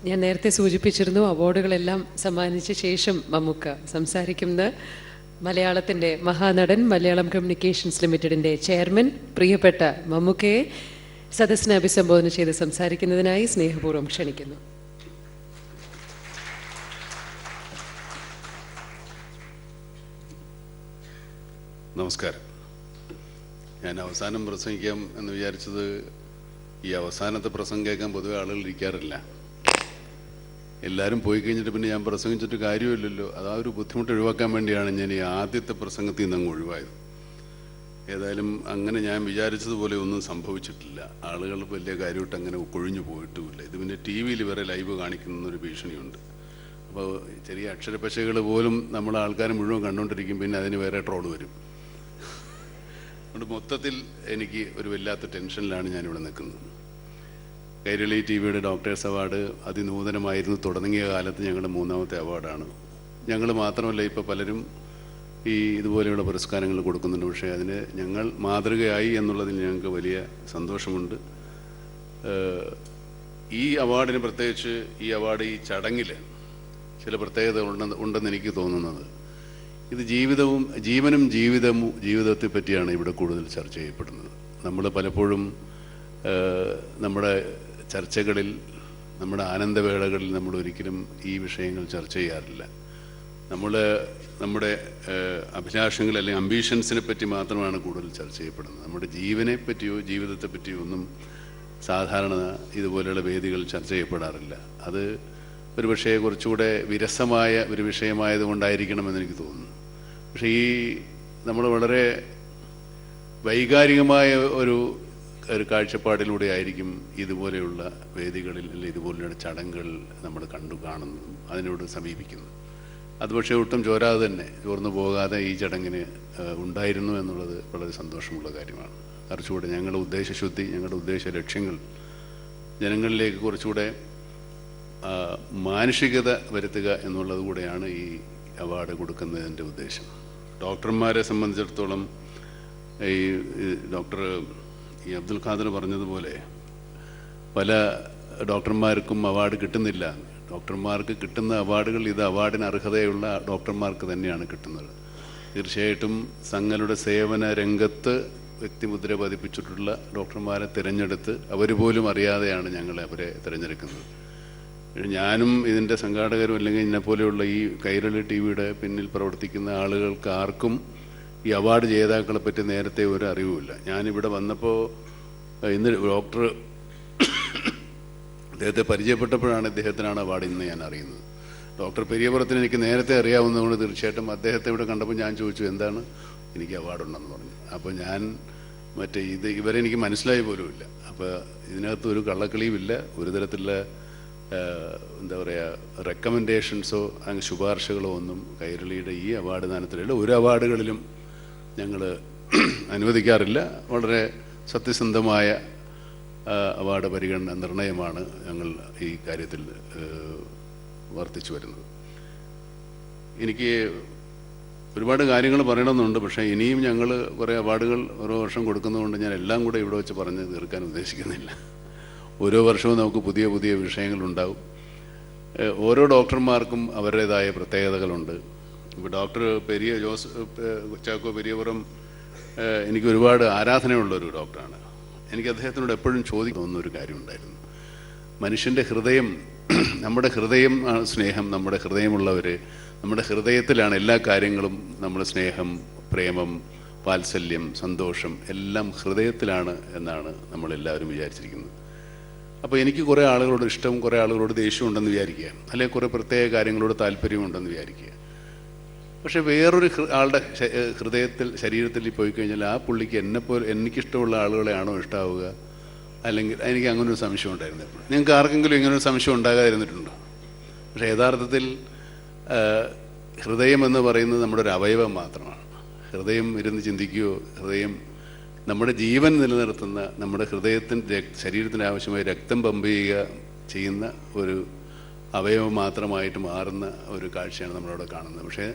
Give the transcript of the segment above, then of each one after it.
ഞാൻ നേരത്തെ സൂചിപ്പിച്ചിരുന്നു, അവാർഡുകളെല്ലാം സമ്മാനിച്ച ശേഷം മമ്മൂക്ക സംസാരിക്കുന്നത് മലയാളത്തിൻ്റെ മഹാനടൻ, മലയാളം കമ്മ്യൂണിക്കേഷൻസ് ലിമിറ്റഡിൻ്റെ ചെയർമാൻ പ്രിയപ്പെട്ട മമ്മൂക്കയെ സദസ്സിനെ അഭിസംബോധന ചെയ്ത് സംസാരിക്കുന്നതിനായി സ്നേഹപൂർവ്വം ക്ഷണിക്കുന്നു. നമസ്കാരം. ഞാൻ അവസാനം പ്രസംഗിക്കാം എന്ന് വിചാരിച്ചത്, ഈ അവസാനത്തെ പ്രസംഗം കേൾക്കാൻ പൊതുവെ ആളുകൾ ഇരിക്കാറില്ല. എല്ലാവരും പോയി കഴിഞ്ഞിട്ട് പിന്നെ ഞാൻ പ്രസംഗിച്ചിട്ട് കാര്യമില്ലല്ലോ, അത് ആ ഒരു ബുദ്ധിമുട്ട് ഒഴിവാക്കാൻ വേണ്ടിയാണ് ഞാൻ ഈ ആദ്യത്തെ പ്രസംഗത്തിൽ നിന്ന് അങ്ങ് ഒഴിവായത്. ഏതായാലും അങ്ങനെ ഞാൻ വിചാരിച്ചതുപോലെ ഒന്നും സംഭവിച്ചിട്ടില്ല. ആളുകൾ വലിയ കാര്യമായിട്ട് അങ്ങനെ കൊഴിഞ്ഞു പോയിട്ടുമില്ല. ഇത് പിന്നെ ടി വിയിൽ വരെ ലൈവ് കാണിക്കുന്നൊരു ഭീഷണിയുണ്ട്. അപ്പോൾ ചെറിയ അക്ഷരപ്പശകൾ പോലും നമ്മളെ ആൾക്കാർ മുഴുവൻ കണ്ടുകൊണ്ടിരിക്കും, പിന്നെ അതിന് വേറെ ട്രോൾ വരും. അതുകൊണ്ട് മൊത്തത്തിൽ എനിക്ക് ഒരു വല്ലാത്ത ടെൻഷനിലാണ് ഞാനിവിടെ നിൽക്കുന്നത്. കൈരളി ടി വിയുടെ ഡോക്ടേഴ്സ് അവാർഡ് അതിനൂതനമായിരുന്നു. തുടങ്ങിയ കാലത്ത് ഞങ്ങളുടെ 3ാമത്തെ അവാർഡാണ്. ഞങ്ങൾ മാത്രമല്ല, ഇപ്പോൾ പലരും ഈ ഇതുപോലെയുള്ള പുരസ്കാരങ്ങൾ കൊടുക്കുന്നുണ്ട്. പക്ഷേ അതിന് ഞങ്ങൾ മാതൃകയായി എന്നുള്ളതിൽ ഞങ്ങൾക്ക് വലിയ സന്തോഷമുണ്ട്. ഈ അവാർഡിന് പ്രത്യേകിച്ച് ഈ അവാർഡ് ഈ ചടങ്ങിൽ ചില പ്രത്യേകത ഉണ്ടെന്ന് എനിക്ക് തോന്നുന്നത്, ഇത് ജീവനും ജീവിതത്തെ പറ്റിയാണ് ഇവിടെ കൂടുതൽ ചർച്ച ചെയ്യപ്പെടുന്നത്. നമ്മൾ പലപ്പോഴും നമ്മുടെ ചർച്ചകളിൽ, നമ്മുടെ ആനന്ദവേളകളിൽ നമ്മൾ ഒരിക്കലും ഈ വിഷയങ്ങൾ ചർച്ച ചെയ്യാറില്ല. നമ്മുടെ അഭിലാഷങ്ങൾ അല്ലെങ്കിൽ അംബീഷൻസിനെ പറ്റി മാത്രമാണ് കൂടുതൽ ചർച്ച ചെയ്യപ്പെടുന്നത്. നമ്മുടെ ജീവനെ പറ്റിയോ ജീവിതത്തെ പറ്റിയോ ഒന്നും സാധാരണ ഇതുപോലെയുള്ള വേദികൾ ചർച്ച ചെയ്യപ്പെടാറില്ല. അത് ഒരു പക്ഷേ കുറച്ചുകൂടെ വിരസമായ ഒരു വിഷയമായതുകൊണ്ടായിരിക്കണമെന്ന് എനിക്ക് തോന്നുന്നു. പക്ഷേ ഈ നമ്മൾ വളരെ വൈകാരികമായ ഒരു കാഴ്ചപ്പാടിലൂടെ ആയിരിക്കും ഇതുപോലെയുള്ള വേദികളിൽ അല്ലെങ്കിൽ ഇതുപോലെയുള്ള ചടങ്ങുകൾ നമ്മൾ കാണുന്നതും അതിനോട് സമീപിക്കുന്നത്. അത് പക്ഷേ ഒട്ടും ചോരാതെ തന്നെ, ചോർന്നു പോകാതെ ഈ ചടങ്ങിന് ഉണ്ടായിരുന്നു എന്നുള്ളത് വളരെ സന്തോഷമുള്ള കാര്യമാണ്. കുറച്ചുകൂടെ ഞങ്ങളുടെ ഉദ്ദേശശുദ്ധി, ഞങ്ങളുടെ ഉദ്ദേശ ലക്ഷ്യങ്ങൾ ജനങ്ങളിലേക്ക് കുറച്ചുകൂടെ മാനുഷികത വരുത്തുക എന്നുള്ളത് കൂടെയാണ് ഈ അവാർഡ് കൊടുക്കുന്നതിൻ്റെ ഉദ്ദേശം. ഡോക്ടർമാരെ സംബന്ധിച്ചിടത്തോളം ഈ ഡോക്ടർ അബ്ദുൽ ഖാദർ പറഞ്ഞതുപോലെ പല ഡോക്ടർമാർക്കും അവാർഡ് കിട്ടുന്നില്ല. ഡോക്ടർമാർക്ക് കിട്ടുന്ന അവാർഡുകൾ ഇത് അവാർഡിന് അർഹതയുള്ള ഡോക്ടർമാർക്ക് തന്നെയാണ് കിട്ടുന്നത്. തീർച്ചയായിട്ടും തങ്ങളുടെ സേവന രംഗത്ത് വ്യക്തിമുദ്ര പതിപ്പിച്ചിട്ടുള്ള ഡോക്ടർമാരെ തിരഞ്ഞെടുത്ത് അവർ പോലും അറിയാതെയാണ് ഞങ്ങൾ അവരെ തിരഞ്ഞെടുക്കുന്നത്. ഞാനും ഇതിൻ്റെ സംഘാടകരും അല്ലെങ്കിൽ എന്നെപ്പോലെയുള്ള ഈ കൈരളി ടി വിയുടെ പിന്നിൽ പ്രവർത്തിക്കുന്ന ആളുകൾക്ക് ആർക്കും ഈ അവാർഡ് ജേതാക്കളെ പറ്റി നേരത്തെ ഒരു അറിവുമില്ല. ഞാനിവിടെ വന്നപ്പോൾ ഇന്ന് ഡോക്ടർ അദ്ദേഹത്തെ പരിചയപ്പെട്ടപ്പോഴാണ് ഇദ്ദേഹത്തിനാണ് അവാർഡ് ഇന്ന് ഞാൻ അറിയുന്നത്. ഡോക്ടർ പെരിയപുരത്തിന് എനിക്ക് നേരത്തെ അറിയാവുന്നതുകൊണ്ട് തീർച്ചയായിട്ടും അദ്ദേഹത്തെ ഇവിടെ കണ്ടപ്പോൾ ഞാൻ ചോദിച്ചു, എന്താണ്, എനിക്ക് അവാർഡുണ്ടെന്ന് പറഞ്ഞു. അപ്പോൾ ഞാൻ ഇവരെനിക്ക് മനസ്സിലായി പോലുമില്ല. അപ്പോൾ ഇതിനകത്ത് ഒരു കള്ളക്കളിയുമില്ല, ഒരു തരത്തിലുള്ള എന്താ പറയുക റെക്കമെൻഡേഷൻസോ അങ്ങനെ ശുപാർശകളോ ഒന്നും കൈരളിയുടെ ഈ അവാർഡ് ദാനത്തിലുള്ള ഒരു അവാർഡുകളിലും ഞങ്ങൾ അനുവദിക്കാറില്ല. വളരെ സത്യസന്ധമായ അവാർഡ് പരിഗണന നിർണയമാണ് ഞങ്ങൾ ഈ കാര്യത്തിൽ വർത്തിച്ചു വരുന്നത്. എനിക്ക് ഒരുപാട് കാര്യങ്ങൾ പറയണമെന്നുണ്ട്. പക്ഷേ ഇനിയും ഞങ്ങൾ കുറേ അവാർഡുകൾ ഓരോ വർഷം കൊടുക്കുന്നതുകൊണ്ട് ഞാൻ എല്ലാം കൂടെ ഇവിടെ വെച്ച് പറഞ്ഞ് തീർക്കാൻ ഉദ്ദേശിക്കുന്നില്ല. ഓരോ വർഷവും നമുക്ക് പുതിയ പുതിയ വിഷയങ്ങളുണ്ടാവും. ഓരോ ഡോക്ടർമാർക്കും അവരുടേതായ പ്രത്യേകതകളുണ്ട്. ഇപ്പോൾ ഡോക്ടർ ചാക്കോ പെരിയപുരം എനിക്ക് ഒരുപാട് ആരാധനയുള്ളൊരു ഡോക്ടറാണ്. എനിക്ക് അദ്ദേഹത്തിനോട് എപ്പോഴും ചോദിക്കുന്നൊരു കാര്യമുണ്ടായിരുന്നു. മനുഷ്യൻ്റെ ഹൃദയം, നമ്മുടെ ഹൃദയം സ്നേഹം, നമ്മുടെ ഹൃദയമുള്ളവർ, നമ്മുടെ ഹൃദയത്തിലാണ് എല്ലാ കാര്യങ്ങളും. നമ്മുടെ സ്നേഹം, പ്രേമം, വാത്സല്യം, സന്തോഷം എല്ലാം ഹൃദയത്തിലാണ് എന്നാണ് നമ്മളെല്ലാവരും വിചാരിച്ചിരിക്കുന്നത്. അപ്പോൾ എനിക്ക് കുറേ ആളുകളോട് ഇഷ്ടം, കുറേ ആളുകളോട് ദേഷ്യം ഉണ്ടെന്ന് വിചാരിക്കുക, അല്ലെങ്കിൽ കുറേ പ്രത്യേക കാര്യങ്ങളോട് താല്പര്യമുണ്ടെന്ന് വിചാരിക്കുക. പക്ഷെ വേറൊരു ആളുടെ ശരീരത്തിൽ പോയി കഴിഞ്ഞാൽ ആ പുള്ളിക്ക് എനിക്കിഷ്ടമുള്ള ആളുകളെയാണോ ഇഷ്ടമാവുക? അല്ലെങ്കിൽ എനിക്ക് അങ്ങനൊരു സംശയം ഉണ്ടായിരുന്നു. നിങ്ങൾക്ക് ആർക്കെങ്കിലും ഇങ്ങനൊരു സംശയം ഉണ്ടാകാതിരുന്നിട്ടുണ്ടോ? പക്ഷേ യഥാർത്ഥത്തിൽ ഹൃദയം എന്ന് പറയുന്നത് നമ്മുടെ ഒരു അവയവം മാത്രമാണ്. ഹൃദയം ഇരുന്ന് ചിന്തിക്കുകയോ, ഹൃദയം നമ്മുടെ ജീവൻ നിലനിർത്തുന്ന, നമ്മുടെ ശരീരത്തിന് ആവശ്യമായ രക്തം പമ്പ് ചെയ്യുന്ന ഒരു അവയവം മാത്രമായിട്ട് മാറുന്ന ഒരു കാഴ്ചയാണ് നമ്മളവിടെ കാണുന്നത്. പക്ഷേ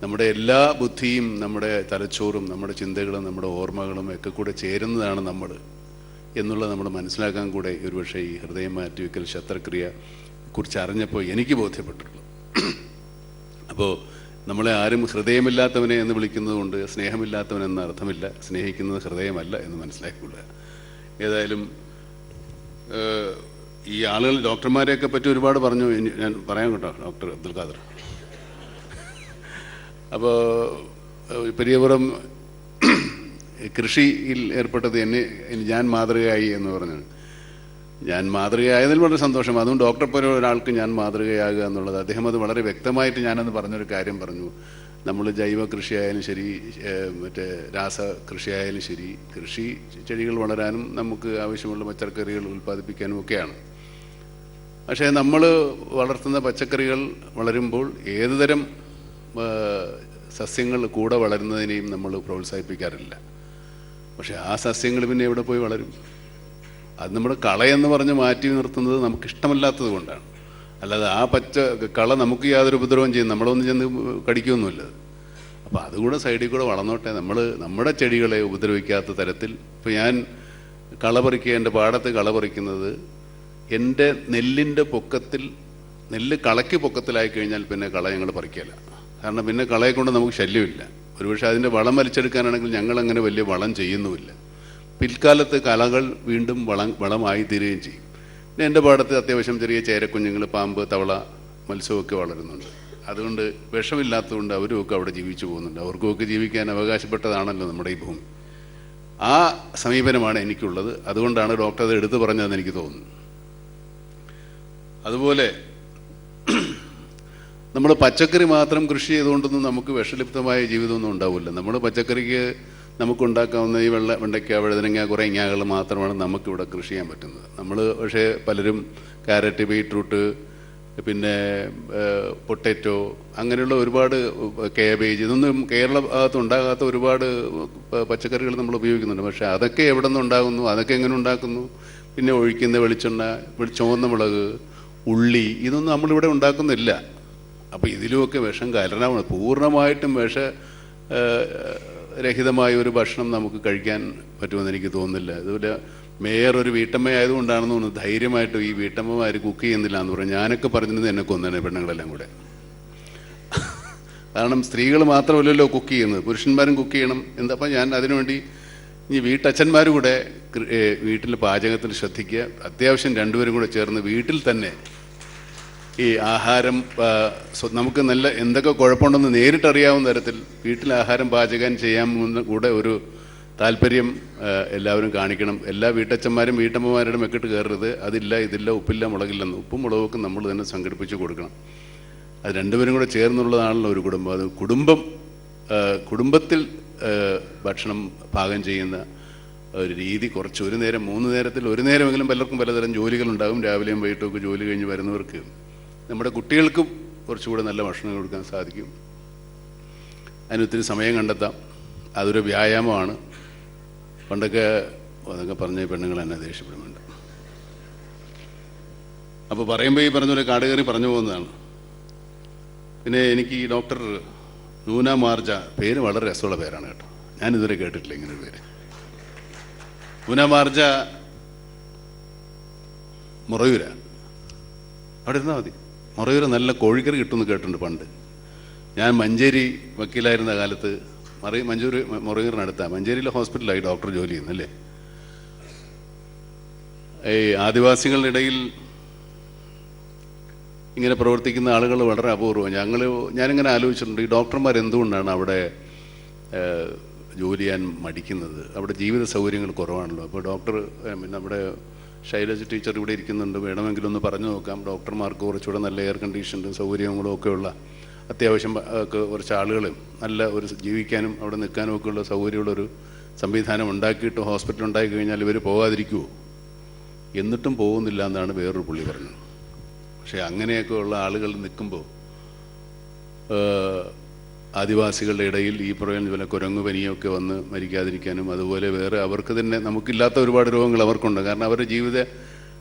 നമ്മുടെ എല്ലാ ബുദ്ധിയും, നമ്മുടെ തലച്ചോറും, നമ്മുടെ ചിന്തകളും, നമ്മുടെ ഓർമ്മകളും ഒക്കെ കൂടെ ചേരുന്നതാണ് നമ്മൾ എന്നുള്ളത് നമ്മൾ മനസ്സിലാക്കാൻ കൂടെ ഒരുപക്ഷെ ഈ ഹൃദയം മാറ്റിവെക്കൽ ശസ്ത്രക്രിയ കുറിച്ച് അറിഞ്ഞപ്പോൾ എനിക്ക് ബോധ്യപ്പെട്ടിട്ടുള്ളൂ. അപ്പോൾ നമ്മളെ ആരും ഹൃദയമില്ലാത്തവനെ എന്ന് വിളിക്കുന്നത് കൊണ്ട് സ്നേഹമില്ലാത്തവനെന്ന അർത്ഥമില്ല, സ്നേഹിക്കുന്നത് ഹൃദയമല്ല എന്ന് മനസ്സിലാക്കിക്കൊള്ളുക. ഏതായാലും ഈ ആളുകൾ ഡോക്ടർമാരെയൊക്കെ പറ്റി ഒരുപാട് പറഞ്ഞു, ഞാൻ പറയാൻ കേട്ടോ. ഡോക്ടർ അബ്ദുൽ ഖാദർ അപ്പോൾ പെരിയപുരം കൃഷിയിൽ ഏർപ്പെട്ടത് ഞാൻ മാതൃകയായി എന്ന് പറഞ്ഞു. ഞാൻ മാതൃകയായതിൽ വളരെ സന്തോഷം. അതും ഡോക്ടറെ പോലെ ഒരാൾക്ക് ഞാൻ മാതൃകയാകുക എന്നുള്ളത്, അദ്ദേഹം അത് വളരെ വ്യക്തമായിട്ട് ഞാനന്ന് പറഞ്ഞൊരു കാര്യം പറഞ്ഞു. നമ്മൾ ജൈവ കൃഷിയായാലും ശരി, മറ്റേ രാസ കൃഷിയായാലും ശരി, കൃഷി ചെടികൾ വളരാനും നമുക്ക് ആവശ്യമുള്ള പച്ചക്കറികൾ ഉൽപ്പാദിപ്പിക്കാനും ഒക്കെയാണ്. പക്ഷേ നമ്മൾ വളർത്തുന്ന പച്ചക്കറികൾ വളരുമ്പോൾ ഏതുതരം സസ്യങ്ങൾ കൂടെ വളരുന്നതിനെയും നമ്മൾ പ്രോത്സാഹിപ്പിക്കാറില്ല. പക്ഷെ ആ സസ്യങ്ങൾ പിന്നെ എവിടെ പോയി വളരും? അത് നമ്മൾ കളയെന്ന് പറഞ്ഞ് മാറ്റി നിർത്തുന്നത് നമുക്കിഷ്ടമല്ലാത്തത് കൊണ്ടാണ്. അല്ലാതെ ആ കള നമുക്ക് യാതൊരു ഉപദ്രവം ചെയ്യും, നമ്മളൊന്നും ചെന്ന് കടിക്കുകയൊന്നുമില്ല. അപ്പോൾ അതുകൂടെ സൈഡിൽ കൂടെ വളർന്നോട്ടെ. നമ്മുടെ ചെടികളെ ഉപദ്രവിക്കാത്ത തരത്തിൽ. ഇപ്പോൾ ഞാൻ കള പറിക്കുക, എൻ്റെ പാടത്ത് കള പറിക്കുന്നത് എൻ്റെ നെല്ലിൻ്റെ പൊക്കത്തിൽ, നെല്ല് കളയ്ക്ക് പൊക്കത്തിലായി കഴിഞ്ഞാൽ പിന്നെ കള ഞങ്ങൾ പറിക്കില്ല. കാരണം പിന്നെ കളയെ കൊണ്ട് നമുക്ക് ശല്യമില്ല. ഒരുപക്ഷെ അതിൻ്റെ വളം വലിച്ചെടുക്കാനാണെങ്കിൽ ഞങ്ങളങ്ങനെ വലിയ വളം ചെയ്യുന്നുമില്ല. പിൽക്കാലത്ത് കളകൾ വീണ്ടും വളമായി തീരുകയും ചെയ്യും. പിന്നെ എൻ്റെ പാടത്ത് അത്യാവശ്യം ചെറിയ ചേരക്കുഞ്ഞുങ്ങൾ, പാമ്പ്, തവള, മത്സ്യമൊക്കെ വളരുന്നുണ്ട്. അതുകൊണ്ട് വിഷമില്ലാത്തതുകൊണ്ട് അവരുമൊക്കെ അവിടെ ജീവിച്ചു പോകുന്നുണ്ട്. അവർക്കുമൊക്കെ ജീവിക്കാൻ അവകാശപ്പെട്ടതാണല്ലോ നമ്മുടെ ഈ ഭൂമി. ആ സമീപനമാണ് എനിക്കുള്ളത്. അതുകൊണ്ടാണ് ഡോക്ടർ അത് എടുത്തു പറഞ്ഞതെന്ന് എനിക്ക് തോന്നുന്നു. അതുപോലെ നമ്മൾ പച്ചക്കറി മാത്രം കൃഷി ചെയ്തുകൊണ്ടൊന്നും നമുക്ക് വിഷലിപ്തമായ ജീവിതമൊന്നും ഉണ്ടാവില്ല. നമ്മൾ പച്ചക്കറിക്ക് നമുക്കുണ്ടാക്കാവുന്ന ഈ വെണ്ടയ്ക്ക, വഴുതനങ്ങ, കുറേങ്ങകൾ മാത്രമാണ് നമുക്കിവിടെ കൃഷി ചെയ്യാൻ പറ്റുന്നത്. നമ്മൾ പക്ഷേ പലരും ക്യാരറ്റ്, ബീട്രൂട്ട്, പിന്നെ പൊട്ടാറ്റോ, അങ്ങനെയുള്ള ഒരുപാട് കാബേജ്, ഇതൊന്നും കേരള ഭാഗത്ത് ഉണ്ടാകാത്ത ഒരുപാട് പച്ചക്കറികൾ നമ്മൾ ഉപയോഗിക്കുന്നുണ്ട്. പക്ഷേ അതൊക്കെ എവിടെ നിന്നുണ്ടാകുന്നു, അതൊക്കെ എങ്ങനെ ഉണ്ടാക്കുന്നു? പിന്നെ ഒഴിക്കുന്ന വെളിച്ചെണ്ണ, ചുവന്ന മുളക്, ഉള്ളി, ഇതൊന്നും നമ്മളിവിടെ ഉണ്ടാക്കുന്നില്ല. അപ്പോൾ ഇതിലുമൊക്കെ വിഷം കലരാണ്. പൂർണ്ണമായിട്ടും രഹിതമായ ഒരു ഭക്ഷണം നമുക്ക് കഴിക്കാൻ പറ്റുമെന്ന് എനിക്ക് തോന്നുന്നില്ല. അതുപോലെ മേയർ ഒരു വീട്ടമ്മയായതുകൊണ്ടാണെന്ന് തോന്നുന്നു ധൈര്യമായിട്ട് ഈ വീട്ടമ്മമാർ കുക്ക് ചെയ്യുന്നില്ല എന്ന് പറഞ്ഞു. ഞാനൊക്കെ പറഞ്ഞത് എന്നെ കൊന്നാണ്, പെണ്ണുങ്ങളെല്ലാം കൂടെ. കാരണം സ്ത്രീകൾ മാത്രമല്ലല്ലോ കുക്ക് ചെയ്യുന്നത്, പുരുഷന്മാരും കുക്ക് ചെയ്യണം. അപ്പം ഞാൻ അതിനുവേണ്ടി ഈ വീട്ടച്ഛന്മാരും കൂടെ വീട്ടിൽ പാചകത്തിൽ ശ്രദ്ധിക്കുക. അത്യാവശ്യം രണ്ടുപേരും കൂടെ ചേർന്ന് വീട്ടിൽ തന്നെ ഈ ആഹാരം നമുക്ക് നല്ല എന്തൊക്കെ കുഴപ്പമുണ്ടെന്ന് നേരിട്ടറിയാവുന്ന തരത്തിൽ വീട്ടിൽ ആഹാരം പാചകം ചെയ്യാമെന്ന് കൂടെ ഒരു താല്പര്യം എല്ലാവരും കാണിക്കണം. എല്ലാ വീട്ടച്ഛന്മാരും വീട്ടമ്മമാരുടെ മെക്കിട്ട് കയറരുത്. അതില്ല, ഇതില്ല, ഉപ്പില്ല, മുളകില്ലെന്ന്. ഉപ്പും മുളകൊക്കെ നമ്മൾ തന്നെ സംഘടിപ്പിച്ച് കൊടുക്കണം. അത് രണ്ടുപേരും കൂടെ ചേർന്നുള്ളതാണല്ലോ ഒരു കുടുംബം. അത് കുടുംബത്തിൽ ഭക്ഷണം പാകം ചെയ്യുന്ന ഒരു രീതി കുറച്ച് ഒരു നേരം, 3 നേരത്തിൽ ഒരു നേരമെങ്കിലും പലർക്കും പലതരം ജോലികളുണ്ടാകും. രാവിലെയും വൈകിട്ടുമൊക്കെ ജോലി കഴിഞ്ഞ് വരുന്നവർക്ക് നമ്മുടെ കുട്ടികൾക്കും കുറച്ചുകൂടെ നല്ല ഭക്ഷണം കൊടുക്കാൻ സാധിക്കും. അതിനൊത്തിരി സമയം കണ്ടെത്താം. അതൊരു വ്യായാമമാണ്. പണ്ടൊക്കെ അതൊക്കെ പറഞ്ഞ പെണ്ണുങ്ങൾ എന്നെ ദേഷ്യപ്പെടുന്നുണ്ട്. അപ്പോൾ പറയുമ്പോൾ ഈ പറഞ്ഞ പോലെ കാടുകയറി പറഞ്ഞു പോകുന്നതാണ്. പിന്നെ എനിക്ക് ഈ ഡോക്ടർ നൂന മാർജ, പേര് വളരെ രസമുള്ള പേരാണ് കേട്ടോ. ഞാനിതുവരെ കേട്ടിട്ടില്ല ഇങ്ങനൊരു പേര്. നൂന മാർജ മുറയൂര, അവിടെ ഇരുന്നാൽ മതി. മുറയൂര നല്ല കോഴിക്കറി കിട്ടുമെന്ന് കേട്ടിട്ടുണ്ട് പണ്ട്. ഞാൻ മഞ്ചേരി വക്കീലായിരുന്ന കാലത്ത് മുറയൂരിനടുത്താണ്, മഞ്ചേരിയിലെ ഹോസ്പിറ്റലായി ഡോക്ടർ ജോലി ചെയ്യുന്നല്ലേ. ഈ ആദിവാസികളുടെ ഇടയിൽ ഇങ്ങനെ പ്രവർത്തിക്കുന്ന ആളുകൾ വളരെ അപൂർവം. ഞാനിങ്ങനെ ആലോചിച്ചിട്ടുണ്ട്, ഈ ഡോക്ടർമാർ എന്തുകൊണ്ടാണ് അവിടെ ജോലി ചെയ്യാൻ മടിക്കുന്നത്? അവിടെ ജീവിത സൗകര്യങ്ങൾ കുറവാണല്ലോ. അപ്പോൾ നമ്മുടെ ശൈലജ ടീച്ചർ ഇവിടെ ഇരിക്കുന്നുണ്ട്, വേണമെങ്കിലും ഒന്ന് പറഞ്ഞു നോക്കാം. ഡോക്ടർമാർക്ക് കുറച്ചുകൂടെ നല്ല എയർ കണ്ടീഷനും സൗകര്യങ്ങളും ഒക്കെയുള്ള, അത്യാവശ്യം കുറച്ച് ആളുകൾ നല്ല ഒരു ജീവിക്കാനും അവിടെ നിൽക്കാനും ഒക്കെയുള്ള സൗകര്യമുള്ളൊരു സംവിധാനം ഉണ്ടാക്കിയിട്ട് ഹോസ്പിറ്റൽ ഉണ്ടാക്കി കഴിഞ്ഞാൽ ഇവർ പോകാതിരിക്കുമോ? എന്നിട്ടും പോകുന്നില്ല എന്നാണ് വേറൊരു പുള്ളി പറഞ്ഞത്. പക്ഷേ അങ്ങനെയൊക്കെ ഉള്ള ആളുകൾ നിൽക്കുമ്പോൾ ആദിവാസികളുടെ ഇടയിൽ ഈ പറയുന്ന പോലെ കുരങ്ങു പനിയൊക്കെ വന്ന് മരിക്കാതിരിക്കാനും, അതുപോലെ വേറെ അവർക്ക് തന്നെ നമുക്കില്ലാത്ത ഒരുപാട് രോഗങ്ങൾ അവർക്കുണ്ട്. കാരണം അവരുടെ ജീവിത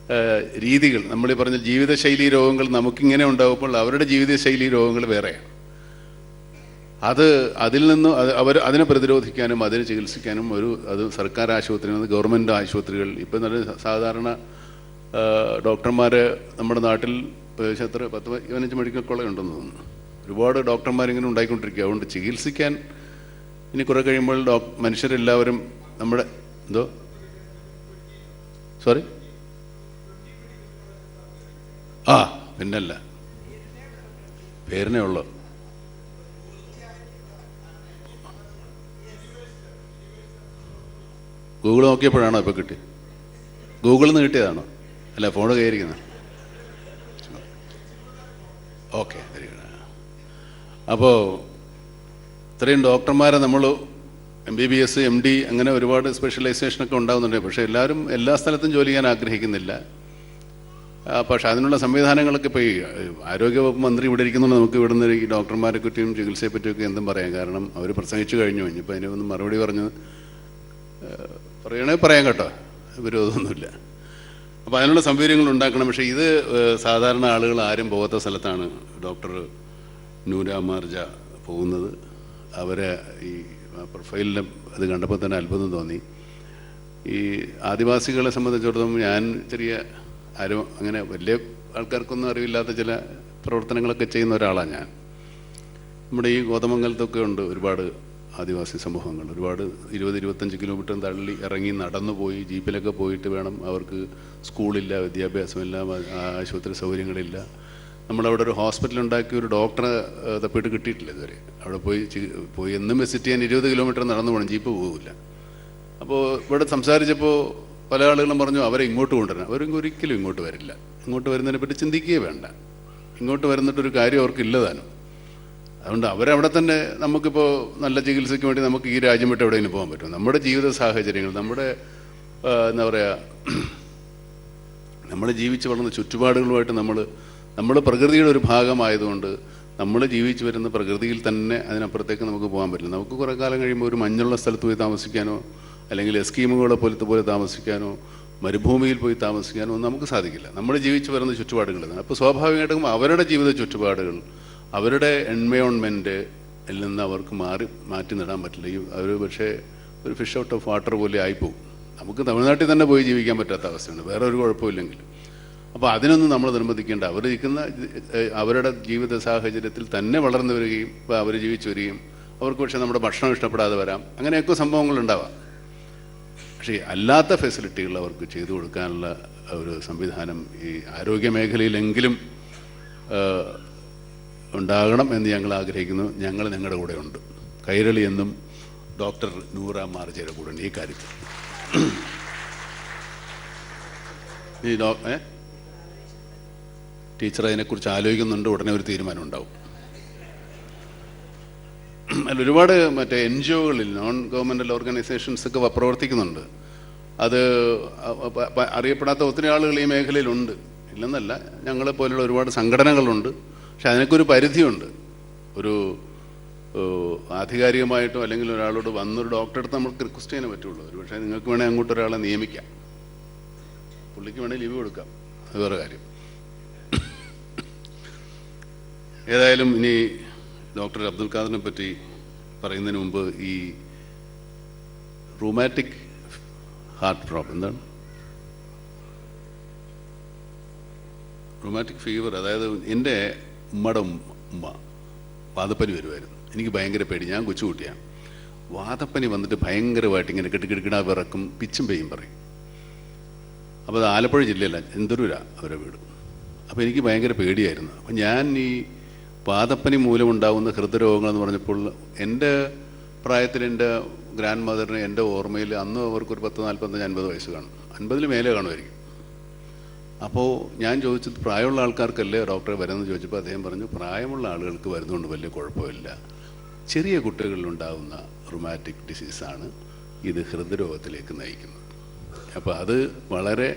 രീതികൾ, നമ്മൾ ഈ പറഞ്ഞ ജീവിതശൈലി രോഗങ്ങൾ നമുക്കിങ്ങനെ ഉണ്ടാകുമ്പോൾ അവരുടെ ജീവിതശൈലി രോഗങ്ങൾ വേറെയാണ്. അതിൽ നിന്ന് അതിനെ പ്രതിരോധിക്കാനും അതിനെ ചികിത്സിക്കാനും അത് സർക്കാർ ആശുപത്രികൾ, ഗവൺമെൻറ് ആശുപത്രികൾ, ഇപ്പം നല്ല സാധാരണ ഡോക്ടർമാർ നമ്മുടെ നാട്ടിൽ എത്ര 10-15 മെഡിക്കൽ കോളേജ് ഉണ്ടെന്ന് തോന്നുന്നു. ഒരുപാട് ഡോക്ടർമാരിങ്ങനെ ഉണ്ടായിക്കൊണ്ടിരിക്കുക. അതുകൊണ്ട് ചികിത്സിക്കാൻ ഇനി കുറെ കഴിയുമ്പോൾ മനുഷ്യരെല്ലാവരും നമ്മുടെ എന്തോ സോറി പിന്നല്ല, പേരിനേ ഉള്ളു. ഗൂഗിൾ നോക്കിയപ്പോഴാണോ ഇപ്പോൾ കിട്ടി? ഗൂഗിളിൽ നിന്ന് കിട്ടിയതാണോ? അല്ല, ഫോണ് കയറിക്കുന്നത്. Okay, very good. അപ്പോൾ ഇത്രയും ഡോക്ടർമാരെ നമ്മൾ MBBS MD അങ്ങനെ ഒരുപാട് സ്പെഷ്യലൈസേഷനൊക്കെ ഉണ്ടാകുന്നുണ്ട്. പക്ഷേ എല്ലാവരും എല്ലാ സ്ഥലത്തും ജോലി ചെയ്യാൻ ആഗ്രഹിക്കുന്നില്ല. പക്ഷെ അതിനുള്ള സംവിധാനങ്ങളൊക്കെ ഇപ്പോൾ ഈ ആരോഗ്യവകുപ്പ് മന്ത്രി ഇവിടെ ഇരിക്കുന്നുണ്ട്. നമുക്ക് ഇവിടുന്ന് ഈ ഡോക്ടർമാരെ പറ്റിയും ചികിത്സയെ പറ്റിയൊക്കെ എന്തും പറയാം. കാരണം അവർ പ്രസംഗിച്ചു കഴിഞ്ഞു. ഇനിയിപ്പോൾ അതിനൊന്നും മറുപടി പറഞ്ഞ് പറയണേ പറയാം കേട്ടോ, വിരോധമൊന്നുമില്ല. അപ്പോൾ അതിനുള്ള സൗകര്യങ്ങൾ ഉണ്ടാക്കണം. പക്ഷേ ഇത് സാധാരണ ആളുകൾ ആരും പോകാത്ത സ്ഥലത്താണ് ഡോക്ടർ നൂര മാർജ പോകുന്നത്. അവരെ ഈ പ്രൊഫൈലിൽ അത് കണ്ടപ്പോൾ തന്നെ അത്ഭുതം തോന്നി. ഈ ആദിവാസികളെ സംബന്ധിച്ചിടത്തോളം ഞാൻ ചെറിയ ആരും അങ്ങനെ വലിയ ആൾക്കാർക്കൊന്നും അറിവില്ലാത്ത ചില പ്രവർത്തനങ്ങളൊക്കെ ചെയ്യുന്ന ഒരാളാണ് ഞാൻ. നമ്മുടെ ഈ കോതമംഗലത്തൊക്കെ ഉണ്ട് ഒരുപാട് ആദിവാസി സമൂഹങ്ങൾ. ഒരുപാട് 20-25 കിലോമീറ്റർ തള്ളി ഇറങ്ങി നടന്നു പോയി ജീപ്പിലൊക്കെ പോയിട്ട് വേണം. അവർക്ക് സ്കൂളില്ല, വിദ്യാഭ്യാസമില്ല, ആശുപത്രി സൗകര്യങ്ങളില്ല. നമ്മളവിടെ ഒരു ഹോസ്പിറ്റൽ ഉണ്ടാക്കി ഒരു ഡോക്ടറെ തപ്പിയിട്ട് കിട്ടിയിട്ടില്ല ഇതുവരെ. അവിടെ പോയി എന്നും വിസിറ്റ് ചെയ്യാൻ 20 കിലോമീറ്റർ നടന്നു പോകണം, ജീപ്പ് പോകില്ല. അപ്പോൾ ഇവിടെ സംസാരിച്ചപ്പോൾ പല ആളുകളും പറഞ്ഞു അവരെ ഇങ്ങോട്ട് കൊണ്ടുവരണം. ഒരിക്കലും ഇങ്ങോട്ട് വരില്ല. ഇങ്ങോട്ട് വരുന്നതിനെ പറ്റി ചിന്തിക്കുകയേ വേണ്ട. ഇങ്ങോട്ട് വരുന്നിട്ടൊരു കാര്യം അവർക്ക് ഇല്ലതാനും. അതുകൊണ്ട് അവരവിടെ തന്നെ നമുക്കിപ്പോൾ നല്ല ചികിത്സയ്ക്ക് വേണ്ടി നമുക്ക് ഈ രാജ്യം വിട്ട് എവിടെയെങ്കിലും പോകാൻ പറ്റും. നമ്മുടെ ജീവിത സാഹചര്യങ്ങൾ, നമ്മുടെ എന്താ പറയുക, നമ്മൾ ജീവിച്ച് വളർന്ന ചുറ്റുപാടുകളുമായിട്ട് നമ്മൾ പ്രകൃതിയുടെ ഒരു ഭാഗമായതുകൊണ്ട് നമ്മൾ ജീവിച്ചു വരുന്ന പ്രകൃതിയിൽ തന്നെ അതിനപ്പുറത്തേക്ക് നമുക്ക് പോകാൻ പറ്റില്ല. നമുക്ക് കുറേ കാലം കഴിയുമ്പോൾ ഒരു മഞ്ഞുള്ള സ്ഥലത്ത് പോയി താമസിക്കാനോ അല്ലെങ്കിൽ എസ്കീമുകളെ പോലെ താമസിക്കാനോ മരുഭൂമിയിൽ പോയി താമസിക്കാനോ ഒന്നും നമുക്ക് സാധിക്കില്ല. നമ്മൾ ജീവിച്ചു വരുന്ന ചുറ്റുപാടുകളിൽ. അപ്പോൾ സ്വാഭാവികമായിട്ടും അവരുടെ ജീവിത ചുറ്റുപാടുകൾ, അവരുടെ എൻവയോൺമെൻറ്റിൽ നിന്ന് അവർക്ക് മാറ്റി നടാൻ പറ്റില്ല. അവർ പക്ഷേ ഒരു ഫിഷ് ഔട്ട് ഓഫ് വാട്ടർ പോലെ ആയിപ്പോവും. നമുക്ക് തമിഴ്നാട്ടിൽ തന്നെ പോയി ജീവിക്കാൻ പറ്റാത്ത അവസ്ഥയുണ്ട്, വേറെ ഒരു കുഴപ്പമില്ലെങ്കിൽ. അപ്പോൾ അതിനൊന്നും നമ്മൾ നിർബന്ധിക്കേണ്ട. അവരിരിക്കുന്ന അവരുടെ ജീവിത സാഹചര്യത്തിൽ തന്നെ വളർന്നു വരികയും അവർ ജീവിച്ചു വരികയും അവർക്ക് പക്ഷേ നമ്മുടെ ഭക്ഷണം ഇഷ്ടപ്പെടാതെ വരാം. അങ്ങനെയൊക്കെ സംഭവങ്ങളുണ്ടാവാം. പക്ഷേ അല്ലാത്ത ഫെസിലിറ്റികൾ അവർക്ക് ചെയ്തു കൊടുക്കാനുള്ള ഒരു സംവിധാനം ഈ ആരോഗ്യ മേഖലയിലെങ്കിലും ഉണ്ടാകണം എന്ന് ഞങ്ങൾ ആഗ്രഹിക്കുന്നു. ഞങ്ങൾ നിങ്ങളുടെ കൂടെ ഉണ്ട്. കൈരളി എന്നും ഡോക്ടർ നൂറ മാർജയുടെ കൂടെ ഉണ്ട് ഈ കാര്യത്തിൽ. ഈ ടീച്ചർ അതിനെക്കുറിച്ച് ആലോചിക്കുന്നുണ്ട്. ഉടനെ ഒരു തീരുമാനം ഉണ്ടാവും. അല്ല, ഒരുപാട് മറ്റേ NGOകളിൽ, നോൺ ഗവൺമെൻറ്റൽ ഓർഗനൈസേഷൻസൊക്കെ പ്രവർത്തിക്കുന്നുണ്ട്. അത് അറിയപ്പെടാത്ത ഒത്തിരി ആളുകൾ ഈ മേഖലയിലുണ്ട്, ഇല്ലെന്നല്ല. ഞങ്ങളെ പോലുള്ള ഒരുപാട് സംഘടനകളുണ്ട്. പക്ഷെ അതിനൊക്കെ ഒരു പരിധിയുണ്ട്. ഒരു ആധികാരികമായിട്ടോ അല്ലെങ്കിൽ ഒരാളോട് വന്നൊരു ഡോക്ടറെ അടുത്ത് നമുക്ക് റിക്വസ്റ്റ് ചെയ്യാനേ പറ്റുള്ളൂ. ഒരു പക്ഷേ നിങ്ങൾക്ക് വേണേൽ അങ്ങോട്ട് ഒരാളെ നിയമിക്കാം, പുള്ളിക്ക് വേണേൽ ലീവ് കൊടുക്കാം, അത് വേറെ കാര്യം. ഏതായാലും ഇനി ഡോക്ടർ അബ്ദുൽ ഖാദറിനെ പറ്റി പറയുന്നതിന് മുമ്പ് ഈ റൂമാറ്റിക് ഹാർട്ട് പ്രോബ്ലം എന്താണ്? റൂമാറ്റിക് ഫീവർ, അതായത് എൻ്റെ ഉമ്മയുടെ ഉമ്മ വാദപ്പനി വരുമായിരുന്നു. എനിക്ക് ഭയങ്കര പേടി. ഞാൻ കൊച്ചുകുട്ടിയാണ്. വാദപ്പനി വന്നിട്ട് ഭയങ്കരമായിട്ട് ഇങ്ങനെ കെട്ടിക്കിടക്കിട വിറക്കും, പിച്ചും പെയ്യും പറയും. അപ്പോൾ അത് ആലപ്പുഴ ജില്ലയല്ല, എന്തരൂരാ അവരുടെ വീട്. അപ്പോൾ എനിക്ക് ഭയങ്കര പേടിയായിരുന്നു. അപ്പം ഞാൻ ഈ വാദപ്പനി മൂലമുണ്ടാകുന്ന ഹൃദയരോഗങ്ങളെന്ന് പറഞ്ഞപ്പോൾ എൻ്റെ പ്രായത്തിൽ എൻ്റെ ഗ്രാൻഡ് മദറിന് എൻ്റെ ഓർമ്മയിൽ അന്ന് അവർക്കൊരു 40-45-50 വയസ്സ് കാണും, 50-ൽ മേലെ കാണുമായിരിക്കും. അപ്പോൾ ഞാൻ ചോദിച്ചത് പ്രായമുള്ള ആൾക്കാർക്കല്ലേ ഡോക്ടറെ വരുന്നത് ചോദിച്ചപ്പോൾ അദ്ദേഹം പറഞ്ഞു പ്രായമുള്ള ആളുകൾക്ക് വരുന്നതുകൊണ്ട് വലിയ കുഴപ്പമില്ല, ചെറിയ കുട്ടികളിലുണ്ടാകുന്ന റുമാറ്റിക് ഡിസീസാണ് ഇത് ഹൃദയരോഗത്തിലേക്ക് നയിക്കുന്നത്. അപ്പോൾ അത് വളരെ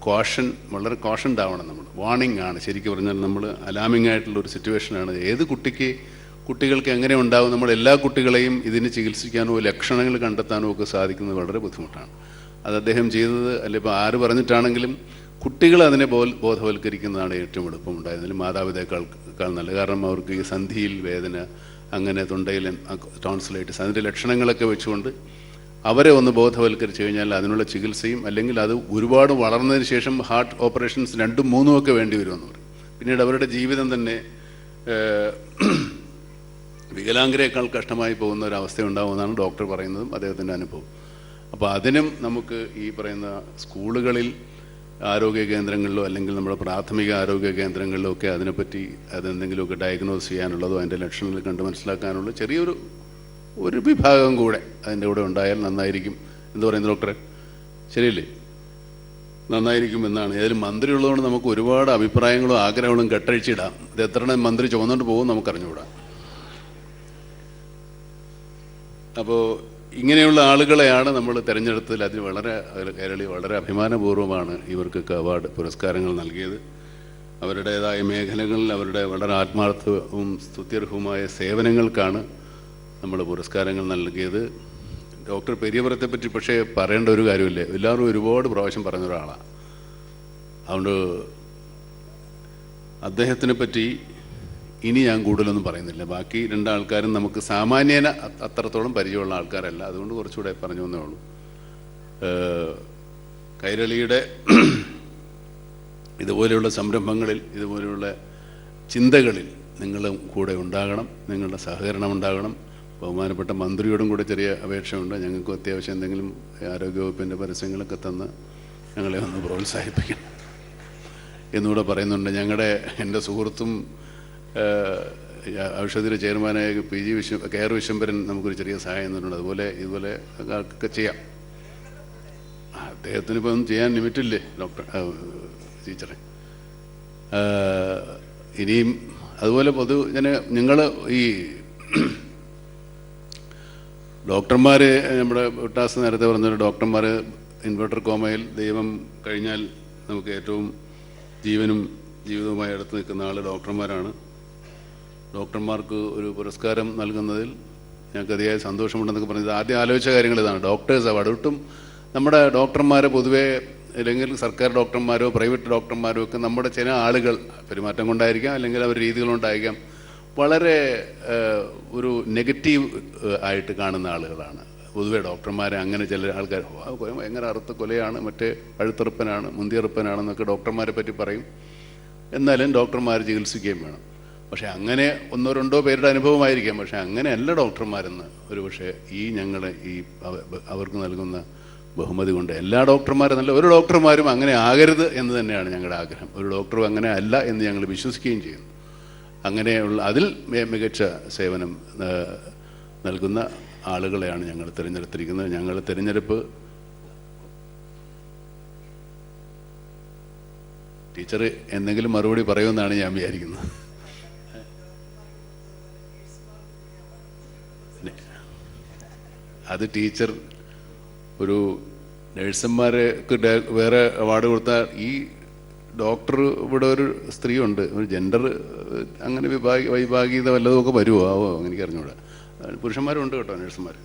കോഷൻഡ് ആവണം. നമ്മൾ വാർണിംഗ് ആണ്. ശരിക്കും പറഞ്ഞാൽ നമ്മൾ അലാമിംഗ് ആയിട്ടുള്ള ഒരു സിറ്റുവേഷനാണ്. ഏത് കുട്ടികൾക്ക് എങ്ങനെ ഉണ്ടാവും, നമ്മൾ എല്ലാ കുട്ടികളെയും ഇതിന് ചികിത്സിക്കാനോ ലക്ഷണങ്ങൾ കണ്ടെത്താനോ ഒക്കെ സാധിക്കുന്നത് വളരെ ബുദ്ധിമുട്ടാണ്. അത് അദ്ദേഹം ചെയ്തത് അല്ലെ ഇപ്പോൾ ആര് പറഞ്ഞിട്ടാണെങ്കിലും കുട്ടികൾ അതിനെ ബോധവൽക്കരിക്കുന്നതാണ് ഏറ്റവും എളുപ്പമുണ്ടായിരുന്നതിൽ മാതാപിതാക്കളേക്കാൾ നല്ല. കാരണം അവർക്ക് ഈ സന്ധിയിൽ വേദന, അങ്ങനെ തൊണ്ടയിൽ ടോൺസിലൈറ്റിസ്, അതിൻ്റെ ലക്ഷണങ്ങളൊക്കെ വെച്ചുകൊണ്ട് അവരെ ഒന്ന് ബോധവൽക്കരിച്ച് കഴിഞ്ഞാൽ അതിനുള്ള ചികിത്സയും, അല്ലെങ്കിൽ അത് ഒരുപാട് വളർന്നതിന് ശേഷം ഹാർട്ട് ഓപ്പറേഷൻസ് 2-3 ഒക്കെ വേണ്ടി വരുമെന്ന് പറയും. പിന്നീട് അവരുടെ ജീവിതം തന്നെ വികലാംഗരേക്കാൾ കഷ്ടമായി പോകുന്ന ഒരവസ്ഥ ഉണ്ടാകുമെന്നാണ് ഡോക്ടർ പറയുന്നതും അദ്ദേഹത്തിൻ്റെ അനുഭവം. അപ്പോൾ അതിനും നമുക്ക് ഈ പറയുന്ന സ്കൂളുകളിൽ, ആരോഗ്യ കേന്ദ്രങ്ങളിലോ അല്ലെങ്കിൽ നമ്മുടെ പ്രാഥമിക ആരോഗ്യ കേന്ദ്രങ്ങളിലോ ഒക്കെ അതിനെപ്പറ്റി അതെന്തെങ്കിലുമൊക്കെ ഡയഗ്നോസ് ചെയ്യാനുള്ളതോ അതിൻ്റെ ലക്ഷണങ്ങൾ കണ്ട് മനസ്സിലാക്കാനുള്ള ചെറിയൊരു വിഭാഗം കൂടെ അതിൻ്റെ കൂടെ ഉണ്ടായാൽ നന്നായിരിക്കും എന്ന് പറയുന്നത് ഡോക്ടറെ. ശരിയല്ലേ? നന്നായിരിക്കും എന്നാണ്. ഏതായാലും മന്ത്രി ഉള്ളതുകൊണ്ട് നമുക്ക് ഒരുപാട് അഭിപ്രായങ്ങളും ആഗ്രഹങ്ങളും കെട്ടഴിച്ചിടാം. ഇത് എത്ര മന്ത്രി ചുമന്നുകൊണ്ട് പോകും നമുക്കറിഞ്ഞുകൂടാ. അപ്പോൾ ഇങ്ങനെയുള്ള ആളുകളെയാണ് നമ്മൾ തിരഞ്ഞെടുത്തതിൽ അതിൽ കേരളീയ വളരെ അഭിമാനപൂർവ്വമാണ് ഇവർക്കൊക്കെ അവാർഡ് പുരസ്കാരങ്ങൾ നൽകിയത്. അവരുടേതായ മേഖലകളിൽ അവരുടെ വളരെ ആത്മാർത്ഥവും സ്തുത്യർഹവുമായ സേവനങ്ങൾക്കാണ് നമ്മൾ പുരസ്കാരങ്ങൾ നൽകിയത്. ഡോക്ടർ പെരിയപുരത്തെ പറ്റി പക്ഷേ പറയേണ്ട ഒരു കാര്യമില്ല, എല്ലാവരും ഒരുപാട് പ്രാവശ്യം പറഞ്ഞ ഒരാളാണ്. അതുകൊണ്ട് അദ്ദേഹത്തിനെ പറ്റി ഇനി ഞാൻ കൂടുതലൊന്നും പറയുന്നില്ല. ബാക്കി രണ്ടാൾക്കാരും നമുക്ക് സാമാന്യേന അത്രത്തോളം പരിചയമുള്ള ആൾക്കാരല്ല, അതുകൊണ്ട് കുറച്ചുകൂടെ പറഞ്ഞു എന്നേ ഉള്ളൂ. കൈരളിയുടെ ഇതുപോലെയുള്ള സംരംഭങ്ങളിൽ, ഇതുപോലെയുള്ള ചിന്തകളിൽ നിങ്ങളും കൂടെ ഉണ്ടാകണം, നിങ്ങളുടെ സഹകരണം ഉണ്ടാകണം. ബഹുമാനപ്പെട്ട മന്ത്രിയോടും കൂടെ ചെറിയ അപേക്ഷയുണ്ട്. ഞങ്ങൾക്ക് അത്യാവശ്യം എന്തെങ്കിലും ആരോഗ്യവകുപ്പിൻ്റെ പരസ്യങ്ങളൊക്കെ തന്ന് ഞങ്ങളെ ഒന്ന് പ്രോത്സാഹിപ്പിക്കണം എന്നുകൂടെ പറയുന്നുണ്ട്. എൻ്റെ സുഹൃത്തും ഔഷധിയുടെ ചെയർമാനായ PG കെയർ വിശ്വംഭരൻ നമുക്കൊരു ചെറിയ സഹായം തന്നിട്ടുണ്ട്. ഇതുപോലെ ഒക്കെ ചെയ്യാം. അദ്ദേഹത്തിന് ഇപ്പം ഒന്നും ചെയ്യാൻ ലിമിറ്റില്ലേ ഡോക്ടർ ടീച്ചറെ? ഇനിയും അതുപോലെ നിങ്ങൾ ഈ ഡോക്ടർമാർ, നമ്മുടെ വിട്ടാസ് നേരത്തെ പറഞ്ഞൊരു ഡോക്ടർമാർ ഇൻവെർട്ടർ കോമയിൽ ദൈവം കഴിഞ്ഞാൽ നമുക്ക് ഏറ്റവും ജീവിതവുമായി അടുത്ത് നിൽക്കുന്ന ആൾ ഡോക്ടർമാരാണ്. ഡോക്ടർമാർക്ക് ഒരു പുരസ്കാരം നൽകുന്നതിൽ ഞങ്ങൾക്ക് അതിയായ സന്തോഷമുണ്ടെന്നൊക്കെ പറഞ്ഞത് ആദ്യം ആലോചിച്ച കാര്യങ്ങൾ ഇതാണ്. Doctors award. ഒട്ടും നമ്മുടെ ഡോക്ടർമാരെ പൊതുവേ, അല്ലെങ്കിൽ സർക്കാർ ഡോക്ടർമാരോ പ്രൈവറ്റ് ഡോക്ടർമാരോ ഒക്കെ നമ്മുടെ ചില ആളുകൾ പെരുമാറ്റം കൊണ്ടായിരിക്കാം, അല്ലെങ്കിൽ അവർ രീതികളുണ്ടായിരിക്കാം, വളരെ ഒരു നെഗറ്റീവ് ആയിട്ട് കാണുന്ന ആളുകളാണ് പൊതുവെ ഡോക്ടർമാരെ. അങ്ങനെ ചില ആൾക്കാർ ഭയങ്കര അറുത്ത കൊലയാണ്, മറ്റേ കഴുത്തറുപ്പനാണ്, മുന്തിയറുപ്പനാണെന്നൊക്കെ ഡോക്ടർമാരെ പറ്റി പറയും. എന്നാലും ഡോക്ടർമാർ ചികിത്സിക്കുകയും വേണം. പക്ഷേ അങ്ങനെ ഒന്നോ രണ്ടോ പേരുടെ അനുഭവമായിരിക്കാം. പക്ഷേ അങ്ങനെയല്ല ഡോക്ടർമാരെന്ന് ഒരു പക്ഷേ അവർക്ക് നൽകുന്ന ബഹുമതി കൊണ്ട് എല്ലാ ഡോക്ടർമാരെന്നല്ല, ഒരു ഡോക്ടർമാരും അങ്ങനെ ആകരുത് എന്ന് തന്നെയാണ് ഞങ്ങളുടെ ആഗ്രഹം. ഒരു ഡോക്ടറും അങ്ങനെ അല്ല എന്ന് ഞങ്ങൾ വിശ്വസിക്കുകയും ചെയ്യുന്നു. അങ്ങനെയുള്ള അതിൽ മികച്ച സേവനം നൽകുന്ന ആളുകളെയാണ് ഞങ്ങൾ തിരഞ്ഞെടുത്തിരിക്കുന്നത്. ഞങ്ങൾ തിരഞ്ഞെടുപ്പ് ടീച്ചർ എന്തെങ്കിലും മറുപടി പറയുമെന്നാണ് ഞാൻ വിചാരിക്കുന്നത്. അത് ടീച്ചർ ഒരു നഴ്സുമാർക്ക് വേറെ അവാർഡ് കൊടുത്താൽ, ഈ ഡോക്ടർ ഇവിടെ ഒരു സ്ത്രീ ഉണ്ട്, ഒരു ജെൻഡർ അങ്ങനെ വൈഭാഗീയത വല്ലതുമൊക്കെ വരുമോ എനിക്ക് അറിഞ്ഞൂടാ. പുരുഷന്മാരും ഉണ്ട് കേട്ടോ, നഴ്സുമാർ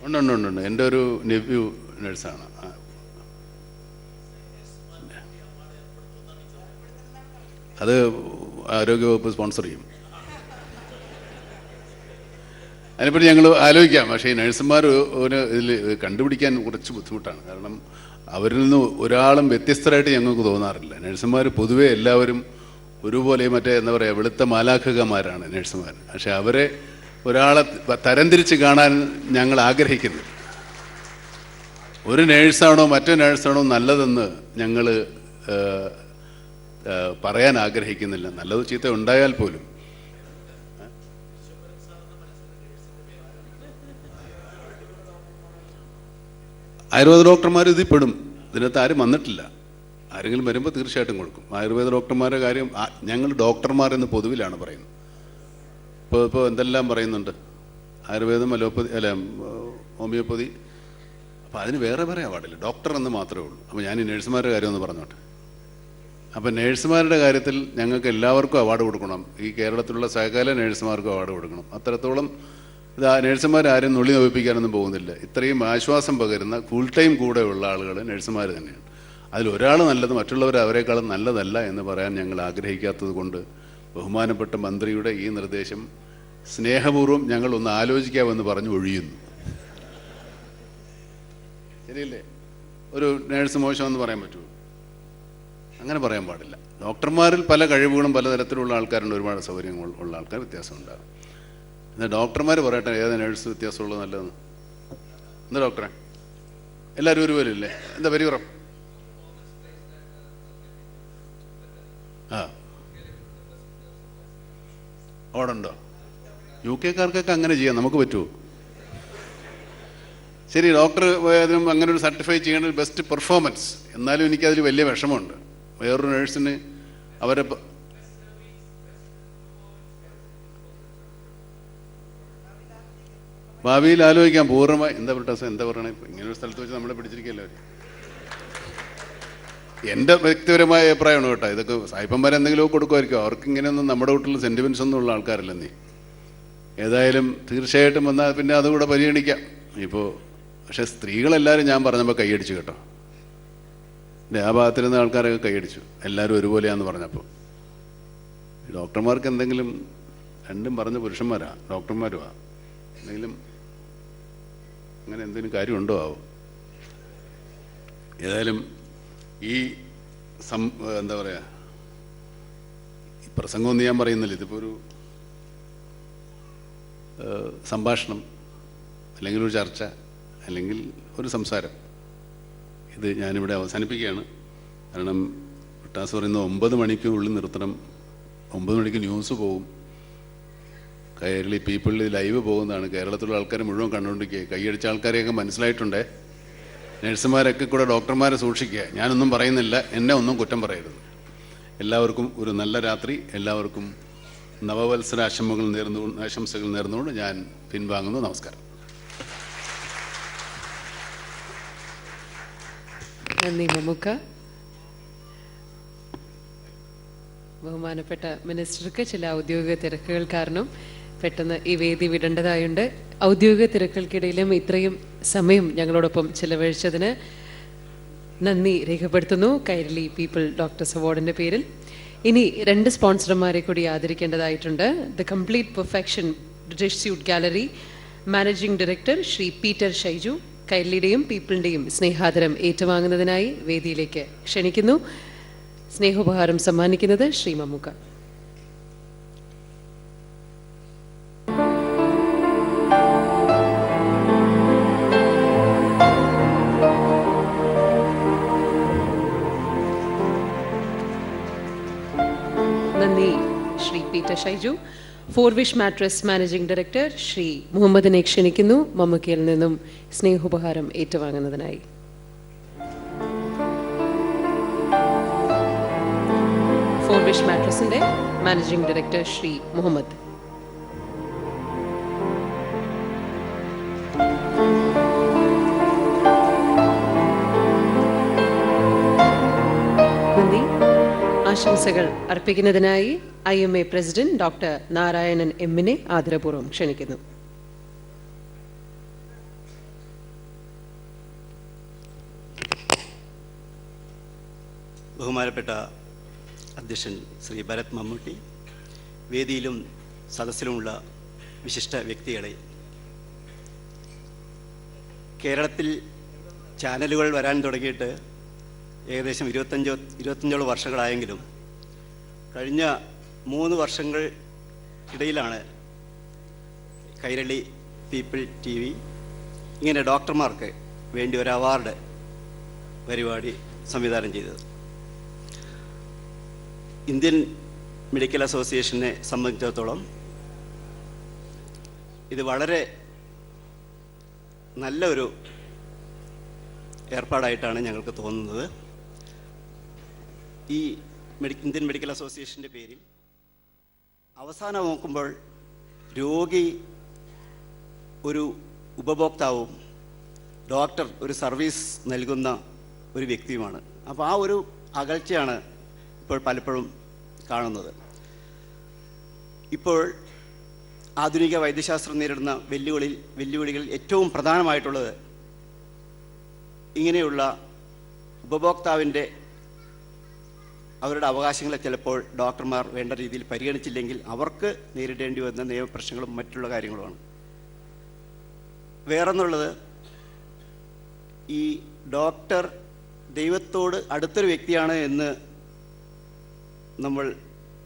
ഉണ്ട്. എൻ്റെ ഒരു നെവ്യൂ നഴ്സാണ്. അത് ആരോഗ്യവകുപ്പ് സ്പോൺസർ ചെയ്യും. അതിനെപ്പറ്റി ഞങ്ങൾ ആലോചിക്കാം. പക്ഷേ ഈ നഴ്സുമാർ ഇതിൽ കണ്ടുപിടിക്കാൻ കുറച്ച് ബുദ്ധിമുട്ടാണ്. കാരണം അവരിൽ നിന്ന് ഒരാളും വ്യത്യസ്തരായിട്ട് ഞങ്ങൾക്ക് തോന്നാറില്ല. നഴ്സുമാർ പൊതുവേ എല്ലാവരും ഒരുപോലെ, മറ്റേ എന്താ പറയുക, വെളുത്ത മാലാഖകമാരാണ് നഴ്സുമാർ. പക്ഷെ അവരെ ഒരാളെ തരംതിരിച്ച് കാണാൻ ഞങ്ങൾ ആഗ്രഹിക്കുന്നു. ഒരു നേഴ്സാണോ മറ്റോ നേഴ്സാണോ നല്ലതെന്ന് ഞങ്ങൾ പറയാൻ ആഗ്രഹിക്കുന്നില്ല. നല്ലത് ചീത്ത ഉണ്ടായാൽ പോലും. ആയുർവേദ ഡോക്ടർമാർ ഇതിൽ പെടും. ഇതിനകത്ത് ആരും വന്നിട്ടില്ല. ആരെങ്കിലും വരുമ്പോൾ തീർച്ചയായിട്ടും കൊടുക്കും. ആയുർവേദ ഡോക്ടർമാരുടെ കാര്യം ഞങ്ങൾ ഡോക്ടർമാരെന്ന് പൊതുവിലാണ് പറയുന്നത്. ഇപ്പോൾ എന്തെല്ലാം പറയുന്നുണ്ട്, ആയുർവേദം, അലോപ്പതി, ഹോമിയോപ്പതി. അപ്പോൾ അതിന് വേറെ പറയാൻ പാടില്ല, ഡോക്ടർ എന്ന് മാത്രമേ ഉള്ളൂ. അപ്പോൾ ഞാൻ ഈ നഴ്സുമാരുടെ കാര്യം ഒന്ന് പറഞ്ഞോട്ടെ. അപ്പോൾ നഴ്സുമാരുടെ കാര്യത്തിൽ ഞങ്ങൾക്ക് എല്ലാവർക്കും അവാർഡ് കൊടുക്കണം. ഈ കേരളത്തിലുള്ള സകല നഴ്സുമാർക്കും അവാർഡ് കൊടുക്കണം. അത്രത്തോളം ഇത് നഴ്സുമാരാരും നുള്ളി നോവിപ്പിക്കാനൊന്നും പോകുന്നില്ല. ഇത്രയും ആശ്വാസം പകരുന്ന ഫുൾ ടൈം കൂടെയുള്ള ആളുകൾ നഴ്സുമാർ തന്നെയാണ്. അതിലൊരാൾ നല്ലത് മറ്റുള്ളവർ അവരെക്കാളും നല്ലതല്ല എന്ന് പറയാൻ ഞങ്ങൾ ആഗ്രഹിക്കാത്തത് കൊണ്ട് ബഹുമാനപ്പെട്ട മന്ത്രിയുടെ ഈ നിർദ്ദേശം സ്നേഹപൂർവ്വം ഞങ്ങൾ ഒന്ന് ആലോചിക്കാമെന്ന് പറഞ്ഞു ഒഴിയുന്നു. ശരിയല്ലേ? ഒരു നേഴ്സ് മോശമെന്ന് പറയാൻ പറ്റുമോ? അങ്ങനെ പറയാൻ പാടില്ല. ഡോക്ടർമാരിൽ പല കഴിവുകളും പലതരത്തിലുള്ള ആൾക്കാരുണ്ട്, ഒരുപാട് സൗകര്യങ്ങൾ ഉള്ള ആൾക്കാർ വ്യത്യാസമുണ്ടാകും. എന്നാൽ ഡോക്ടർമാർ പറയട്ടെ ഏത് നേഴ്സ് വ്യത്യാസമുള്ളത് നല്ലതെന്ന്. എന്താ ഡോക്ടറെ, എല്ലാവരും ഒരുപോലെ ഇല്ലേ? എന്താ പരിപുറം? ആ ഓടുണ്ടോ? UK-കാർക്കൊക്കെ അങ്ങനെ ചെയ്യാം, നമുക്ക് പറ്റുമോ? ശരി, ഡോക്ടർ പോയതിനും അങ്ങനെ ഒരു സർട്ടിഫൈ ചെയ്യേണ്ട ബെസ്റ്റ് പെർഫോമൻസ്. എന്നാലും എനിക്കതിൽ വലിയ വിഷമമുണ്ട്. വേറൊരു നേഴ്സിന് അവരെ ഭാവിയിൽ ആലോചിക്കാം പൂർണ്ണമായി. എന്താ ബ്രിട്ടാസ്, എന്താ പറയണേ? ഇങ്ങനെ ഒരു സ്ഥലത്ത് വെച്ച് നമ്മളെ പിടിച്ചിരിക്കല്ലോ. എൻ്റെ വ്യക്തിപരമായ അഭിപ്രായമാണ് കേട്ടോ. ഇതൊക്കെ സായിപ്പന്മാർ എന്തെങ്കിലും കൊടുക്കുമായിരിക്കും. അവർക്ക് ഇങ്ങനെയൊന്നും നമ്മുടെ വീട്ടിൽ സെൻറ്റിമെൻറ്റ്സ് ഒന്നും ഉള്ള ആൾക്കാരല്ല നീ. ഏതായാലും തീർച്ചയായിട്ടും വന്നാൽ പിന്നെ അതുകൂടെ പരിഗണിക്കാം. ഇപ്പോൾ പക്ഷേ സ്ത്രീകളെല്ലാവരും ഞാൻ പറഞ്ഞപ്പോൾ കൈയടിച്ചു കേട്ടോ. ആ ഭാഗത്തിരുന്ന ആൾക്കാരൊക്കെ കൈയടിച്ചു, എല്ലാവരും ഒരുപോലെയാന്ന് പറഞ്ഞപ്പോൾ. ഡോക്ടർമാർക്ക് എന്തെങ്കിലും, രണ്ടും പറഞ്ഞ പുരുഷന്മാരാ ഡോക്ടർമാരുമാ, എന്തെങ്കിലും അങ്ങനെ എന്തെങ്കിലും കാര്യമുണ്ടോ ആവും. ഏതായാലും ഈ എന്താ പറയുക, ഈ പ്രസംഗമൊന്നും ഞാൻ പറയുന്നില്ല. ഇതിപ്പോൾ ഒരു സംഭാഷണം അല്ലെങ്കിൽ ഒരു ചർച്ച അല്ലെങ്കിൽ ഒരു സംസാരം, ഇത് ഞാനിവിടെ അവസാനിപ്പിക്കുകയാണ്. കാരണം ബ്രിട്ടാസ് പറയുന്നത് 9 മണിക്കുള്ളിൽ നിർത്തണം, 9 മണിക്ക് ന്യൂസ് പോകും, കൈരളി പീപ്പിളിൽ ലൈവ് പോകുന്നതാണ്. കേരളത്തിലുള്ള ആൾക്കാർ മുഴുവൻ കണ്ടുകൊണ്ടിരിക്കുക. കൈയടിച്ച ആൾക്കാരെയൊക്കെ മനസ്സിലായിട്ടുണ്ട്. നഴ്സുമാരൊക്കെ കൂടെ ഡോക്ടർമാരെ സൂക്ഷിക്കുക. ഞാനൊന്നും പറയുന്നില്ല, എന്നെ ഒന്നും കുറ്റം പറയരുത്. എല്ലാവർക്കും ഒരു നല്ല രാത്രി. എല്ലാവർക്കും നവവത്സര ആശംസകൾ നേർന്നുകൊണ്ട് ഞാൻ പിൻവാങ്ങുന്നു. നമസ്കാരം. നന്ദി മമ്മുക്ക. ബഹുമാനപ്പെട്ട മിനിസ്റ്റർക്ക് ചില ഔദ്യോഗിക തിരക്കുകൾ കാരണം പെട്ടെന്ന് ഈ വേദി വിടേണ്ടതായുണ്ട്. ഔദ്യോഗിക തിരക്കുകൾക്കിടയിലും ഇത്രയും സമയം ഞങ്ങളോടൊപ്പം ചിലവഴിച്ചതിന് നന്ദി രേഖപ്പെടുത്തുന്നു കൈരളി പീപ്പിൾ ഡോക്ടേഴ്സ് അവാർഡിൻ്റെ പേരിൽ. ഇനി 2 സ്പോൺസർമാരെ കൂടി ആദരിക്കേണ്ടതായിട്ടുണ്ട്. The complete perfection British suit gallery managing director Shri Peter Shaiju കൈരളിയുടെയും പീപ്പിളിൻ്റെയും സ്നേഹാദരം ഏറ്റുവാങ്ങുന്നതിനായി വേദിയിലേക്ക് ക്ഷണിക്കുന്നു. സ്നേഹോപഹാരം സമ്മാനിക്കുന്നത് ശ്രീ മമ്മുക്ക. നന്ദി Shri Peter Shaiju. Forwish mattress managing director Shri മുഹമ്മദിനെ ക്ഷണിക്കുന്നു മമ്മുക്കയിൽ നിന്നും സ്നേഹോപഹാരം ഏറ്റുവാങ്ങുന്നതിനായി. ഫോർവിഷ് മാട്രസിന്റെ മാനേജിംഗ് ഡയറക്ടർ ശ്രീ മുഹമ്മദ്. നന്ദി. ആശംസകൾ അർപ്പിക്കുന്നതിനായി IMA പ്രസിഡന്റ് ഡോക്ടർ നാരായണൻ എമ്മിനെ ആദരപൂർവ്വം ക്ഷണിക്കുന്നു. ബഹുമാനപ്പെട്ട അധ്യക്ഷൻ ശ്രീ ഭരത് മമ്മൂട്ടി, വേദിയിലും സദസ്സിലുമുള്ള വിശിഷ്ട വ്യക്തികളെ, കേരളത്തിൽ ചാനലുകൾ വരാൻ തുടങ്ങിയിട്ട് ഏകദേശം 25 വർഷങ്ങളായെങ്കിലും കഴിഞ്ഞ 3 വർഷങ്ങൾ ഇടയിലാണ് കൈരളി പീപ്പിൾ TV ഇങ്ങനെ ഡോക്ടർമാർക്ക് വേണ്ടി ഒരു അവാർഡ് പരിപാടി സംവിധാനം ചെയ്തത്. ഇന്ത്യൻ മെഡിക്കൽ അസോസിയേഷനെ സംബന്ധിച്ചിടത്തോളം ഇത് വളരെ നല്ല ഒരു ഏർപ്പാടായിട്ടാണ് ഞങ്ങൾക്ക് തോന്നുന്നത്. ഈ ഇന്ത്യൻ മെഡിക്കൽ അസോസിയേഷൻ്റെ പേരിൽ അവസാനം നോക്കുമ്പോൾ രോഗി ഒരു ഉപഭോക്താവും ഡോക്ടർ ഒരു സർവീസ് നൽകുന്ന ഒരു വ്യക്തിയുമാണ്. അപ്പോൾ ആ ഒരു അകൽച്ചയാണ് ഇപ്പോൾ പലപ്പോഴും കാണുന്നത്. ഇപ്പോൾ ആധുനിക വൈദ്യശാസ്ത്രം നേരിടുന്ന വെല്ലുവിളികളിൽ ഏറ്റവും പ്രധാനമായിട്ടുള്ളത് ഇങ്ങനെയുള്ള ഉപഭോക്താവിൻ്റെ അവരുടെ അവകാശങ്ങളെ ചിലപ്പോൾ ഡോക്ടർമാർ വേണ്ട രീതിയിൽ പരിഗണിച്ചില്ലെങ്കിൽ അവർക്ക് നേരിടേണ്ടി വന്ന നിയമപ്രശ്നങ്ങളും മറ്റുള്ള കാര്യങ്ങളുമാണ്. വേറൊന്നുള്ളത്, ഈ ഡോക്ടർ ദൈവത്തോട് അടുത്തൊരു വ്യക്തിയാണ് എന്ന് നമ്മൾ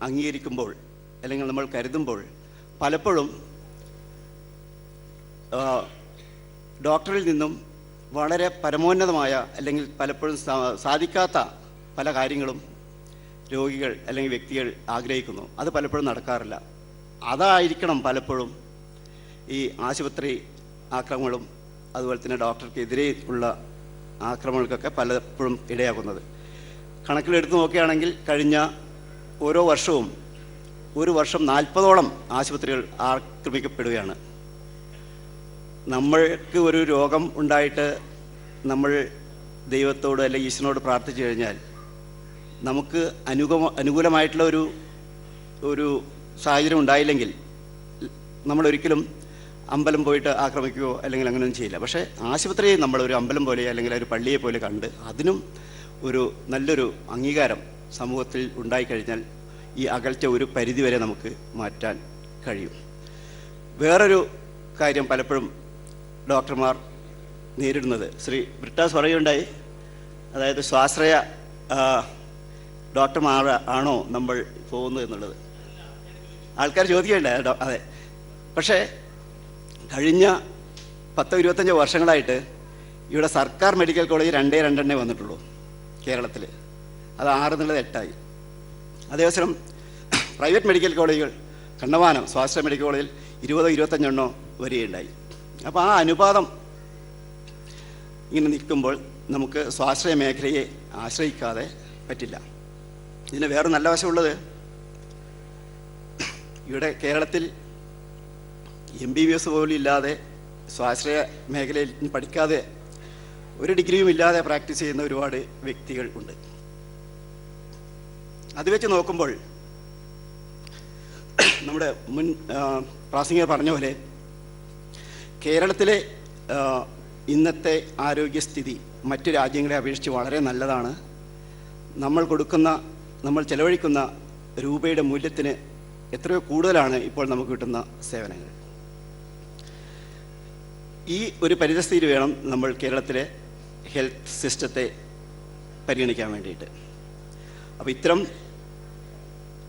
അംഗീകരിക്കുമ്പോൾ അല്ലെങ്കിൽ നമ്മൾ കരുതുമ്പോൾ പലപ്പോഴും ഡോക്ടറിൽ നിന്നും വളരെ പരമോന്നതമായ അല്ലെങ്കിൽ പലപ്പോഴും സാധിക്കാത്ത പല കാര്യങ്ങളും രോഗികൾ അല്ലെങ്കിൽ വ്യക്തികൾ ആഗ്രഹിക്കുന്നു. അത് പലപ്പോഴും നടക്കാറില്ല. അതായിരിക്കണം പലപ്പോഴും ഈ ആശുപത്രി ആക്രമണങ്ങളും അതുപോലെ തന്നെ ഡോക്ടർക്കെതിരെ ഉള്ള ആക്രമണങ്ങൾക്കൊക്കെ പലപ്പോഴും ഇടയാക്കുന്നത്. കണക്കിലെടുത്ത് നോക്കുകയാണെങ്കിൽ കഴിഞ്ഞ ഓരോ വർഷവും ഒരു വർഷം 40ഓളം ആശുപത്രികൾ ആക്രമിക്കപ്പെടുകയാണ്. നമ്മൾക്ക് ഒരു രോഗം ഉണ്ടായിട്ട് നമ്മൾ ദൈവത്തോട് അല്ലെങ്കിൽ ഈശ്വരനോട് പ്രാർത്ഥിച്ചു കഴിഞ്ഞാൽ നമുക്ക് അനുകൂലമായിട്ടുള്ള ഒരു സാഹചര്യം ഉണ്ടായില്ലെങ്കിൽ നമ്മളൊരിക്കലും അമ്പലം പോയിട്ട് ആക്രമിക്കുകയോ അല്ലെങ്കിൽ അങ്ങനെയൊന്നും ചെയ്യില്ല. പക്ഷേ ആശുപത്രിയെ നമ്മളൊരു അമ്പലം പോലെ അല്ലെങ്കിൽ ഒരു പള്ളിയെ പോലെ കണ്ട് അതിനും ഒരു നല്ലൊരു അംഗീകാരം സമൂഹത്തിൽ ഉണ്ടായിക്കഴിഞ്ഞാൽ ഈ അകൽച്ച ഒരു പരിധിവരെ നമുക്ക് മാറ്റാൻ കഴിയും. വേറൊരു കാര്യം പലപ്പോഴും ഡോക്ടർമാർ നേരിടുന്നത് ശ്രീ ബ്രിട്ടാസ് പറയുകയുണ്ടായി, അതായത് സ്വാശ്രയ ഡോക്ടർമാർ ആണോ നമ്മൾ പോകുന്നത് എന്നുള്ളത് ആൾക്കാർ ചോദിക്കുകയുണ്ടായി. അതെ, പക്ഷേ കഴിഞ്ഞ 10-25 വർഷങ്ങളായിട്ട് ഇവിടെ സർക്കാർ മെഡിക്കൽ കോളേജ് 2 വന്നിട്ടുള്ളൂ കേരളത്തിൽ. അത് 6 എന്നുള്ളത് 8 അതേസമയം പ്രൈവറ്റ് മെഡിക്കൽ കോളേജുകൾ കണ്ടമാനം സ്വാശ്രയ മെഡിക്കൽ കോളേജിൽ 20-25 വരികയുണ്ടായി. അപ്പോൾ ആ അനുപാതം ഇങ്ങനെ നിൽക്കുമ്പോൾ നമുക്ക് സ്വാശ്രയ മേഖലയെ ആശ്രയിക്കാതെ പറ്റില്ല. ഇതിന് വേറെ നല്ല വശമുള്ളത്, ഇവിടെ കേരളത്തിൽ MBBS പോലും ഇല്ലാതെ സ്വാശ്രയ മേഖലയിൽ പഠിക്കാതെ ഒരു ഡിഗ്രിയും ഇല്ലാതെ പ്രാക്ടീസ് ചെയ്യുന്ന ഒരുപാട് വ്യക്തികൾ ഉണ്ട്. അത് വെച്ച് നോക്കുമ്പോൾ നമ്മുടെ മുൻ പ്രാസംഗികർ പറഞ്ഞ പോലെ കേരളത്തിലെ ഇന്നത്തെ ആരോഗ്യസ്ഥിതി മറ്റു രാജ്യങ്ങളെ അപേക്ഷിച്ച് വളരെ നല്ലതാണ്. നമ്മൾ ചെലവഴിക്കുന്ന രൂപയുടെ മൂല്യത്തിന് എത്രയോ കൂടുതലാണ് ഇപ്പോൾ നമുക്ക് കിട്ടുന്ന സേവനങ്ങൾ. ഈ ഒരു പരിതസ്ഥിതിയിൽ വേണം നമ്മൾ കേരളത്തിലെ ഹെൽത്ത് സിസ്റ്റത്തെ പരിഗണിക്കാൻ വേണ്ടിയിട്ട്. അപ്പോൾ ഇത്തരം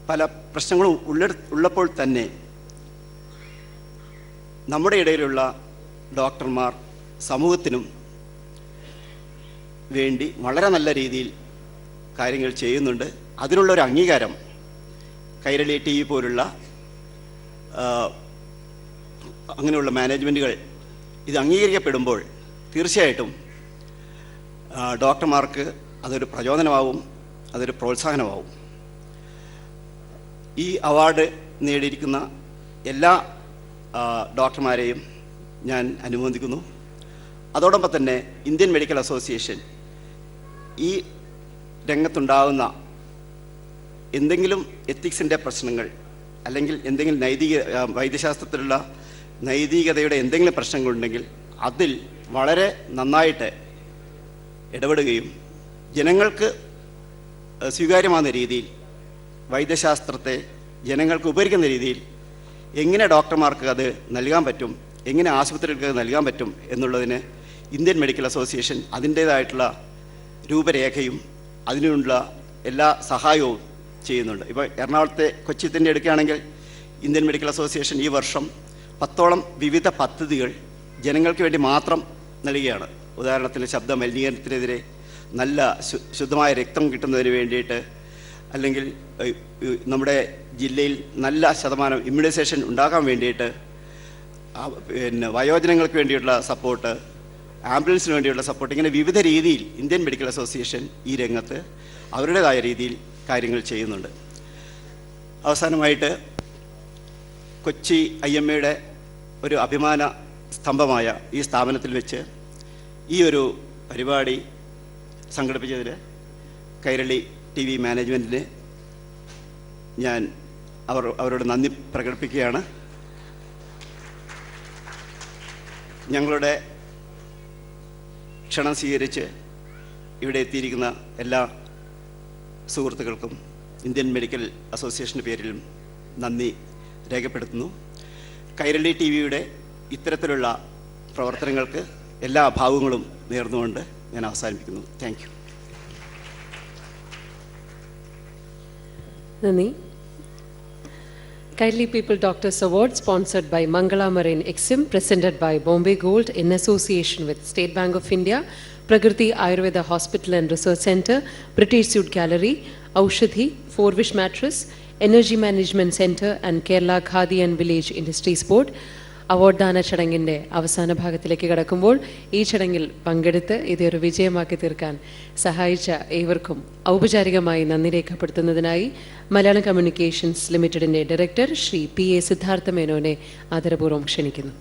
പല പ്രശ്നങ്ങളും ഉള്ളപ്പോൾ തന്നെ നമ്മുടെ ഇടയിലുള്ള ഡോക്ടർമാർ സമൂഹത്തിനും വേണ്ടി വളരെ നല്ല രീതിയിൽ കാര്യങ്ങൾ ചെയ്യുന്നുണ്ട്. അതിനുള്ളൊരു അംഗീകാരം കൈരളി TV പോലുള്ള അങ്ങനെയുള്ള മാനേജ്മെൻറ്റുകൾ ഇത് അംഗീകരിക്കപ്പെടുമ്പോൾ തീർച്ചയായിട്ടും ഡോക്ടർമാർക്ക് അതൊരു പ്രചോദനമാവും, അതൊരു പ്രോത്സാഹനമാവും. ഈ അവാർഡ് നേടിയിരിക്കുന്ന എല്ലാ ഡോക്ടർമാരെയും ഞാൻ അനുമോദിക്കുന്നു. അതോടൊപ്പം തന്നെ ഇന്ത്യൻ മെഡിക്കൽ അസോസിയേഷൻ ഈ രംഗത്തുണ്ടാകുന്ന എന്തെങ്കിലും എത്തിക്സിൻ്റെ പ്രശ്നങ്ങൾ അല്ലെങ്കിൽ എന്തെങ്കിലും വൈദ്യശാസ്ത്രത്തിലുള്ള നൈതികതയുടെ എന്തെങ്കിലും പ്രശ്നങ്ങളുണ്ടെങ്കിൽ അതിൽ വളരെ നന്നായിട്ട് ഇടപെടുകയും ജനങ്ങൾക്ക് സ്വീകാര്യമാകുന്ന രീതിയിൽ വൈദ്യശാസ്ത്രത്തെ ജനങ്ങൾക്ക് ഉപകരിക്കുന്ന രീതിയിൽ എങ്ങനെ ഡോക്ടർമാർക്ക് അത് നൽകാൻ പറ്റും, എങ്ങനെ ആശുപത്രികൾക്ക് അത് നൽകാൻ പറ്റും എന്നുള്ളതിന് ഇന്ത്യൻ മെഡിക്കൽ അസോസിയേഷൻ അതിൻ്റേതായിട്ടുള്ള രൂപരേഖയും അതിനുള്ള എല്ലാ സഹായവും ചെയ്യുന്നുണ്ട്. ഇപ്പോൾ എറണാകുളത്തെ കൊച്ചി തന്നെ എടുക്കുകയാണെങ്കിൽ ഇന്ത്യൻ മെഡിക്കൽ അസോസിയേഷൻ ഈ വർഷം 10ഓളം വിവിധ പദ്ധതികൾ ജനങ്ങൾക്ക് വേണ്ടി മാത്രം നൽകുകയാണ്. ഉദാഹരണത്തിന് ശബ്ദ മലിനീകരണത്തിനെതിരെ നല്ല ശുദ്ധമായ രക്തം കിട്ടുന്നതിന് വേണ്ടിയിട്ട്, അല്ലെങ്കിൽ നമ്മുടെ ജില്ലയിൽ നല്ല ശതമാനം ഇമ്മ്യൂണൈസേഷൻ ഉണ്ടാക്കാൻ വേണ്ടിയിട്ട്, വയോജനങ്ങൾക്ക് വേണ്ടിയുള്ള സപ്പോർട്ട്, ആംബുലൻസിന് വേണ്ടിയുള്ള സപ്പോർട്ട്, ഇങ്ങനെ വിവിധ രീതിയിൽ ഇന്ത്യൻ മെഡിക്കൽ അസോസിയേഷൻ ഈ രംഗത്ത് അവരുടേതായ രീതിയിൽ കാര്യങ്ങൾ ചെയ്യുന്നുണ്ട്. അവസാനമായിട്ട് കൊച്ചി IMAയുടെ ഒരു അഭിമാന സ്തംഭമായ ഈ സ്ഥാപനത്തിൽ വെച്ച് ഈ ഒരു പരിപാടി സംഘടിപ്പിച്ചതിൽ കൈരളി TV മാനേജ്മെൻറ്റിന് ഞാൻ അവരോട് നന്ദി പ്രകടിപ്പിക്കുകയാണ്. ഞങ്ങളുടെ ക്ഷണം സ്വീകരിച്ച് ഇവിടെ എത്തിയിരിക്കുന്ന എല്ലാ സുഹൃത്തുക്കൾക്കും ഇന്ത്യൻ മെഡിക്കൽ അസോസിയേഷൻ്റെ പേരിലും നന്ദി രേഖപ്പെടുത്തുന്നു. കൈരളി TVയുടെ ഇത്തരത്തിലുള്ള പ്രവർത്തനങ്ങൾക്ക് എല്ലാ ഭാവങ്ങളും നേർന്നുകൊണ്ട് ഞാൻ അവസാനിപ്പിക്കുന്നു. Thank you. നന്ദി. Kindly People Doctors Award sponsored by Mangala Marine Exim, presented by Bombay Gold in association with State Bank of India, Prakriti Ayurveda Hospital and Research Center, British Suit Gallery, Aushadhi, Fourwish Mattress, Energy Management Center and Kerala Khadi and Village Industries Board. Award ദാന ചടങ്ങിൻ്റെ അവസാന ഭാഗത്തിലേക്ക് കടക്കുമ്പോൾ ഈ ചടങ്ങിൽ പങ്കെടുത്ത് ഇതൊരു വിജയമാക്കി തീർക്കാൻ സഹായിച്ച ഏവർക്കും ഔപചാരികമായി നന്ദി രേഖപ്പെടുത്തുന്നതിനായി മലയാളം കമ്മ്യൂണിക്കേഷൻസ് ലിമിറ്റഡിൻ്റെ ഡയറക്ടർ ശ്രീ PA സിദ്ധാർത്ഥ മേനോനെ ആദരപൂർവ്വം ക്ഷണിക്കുന്നു.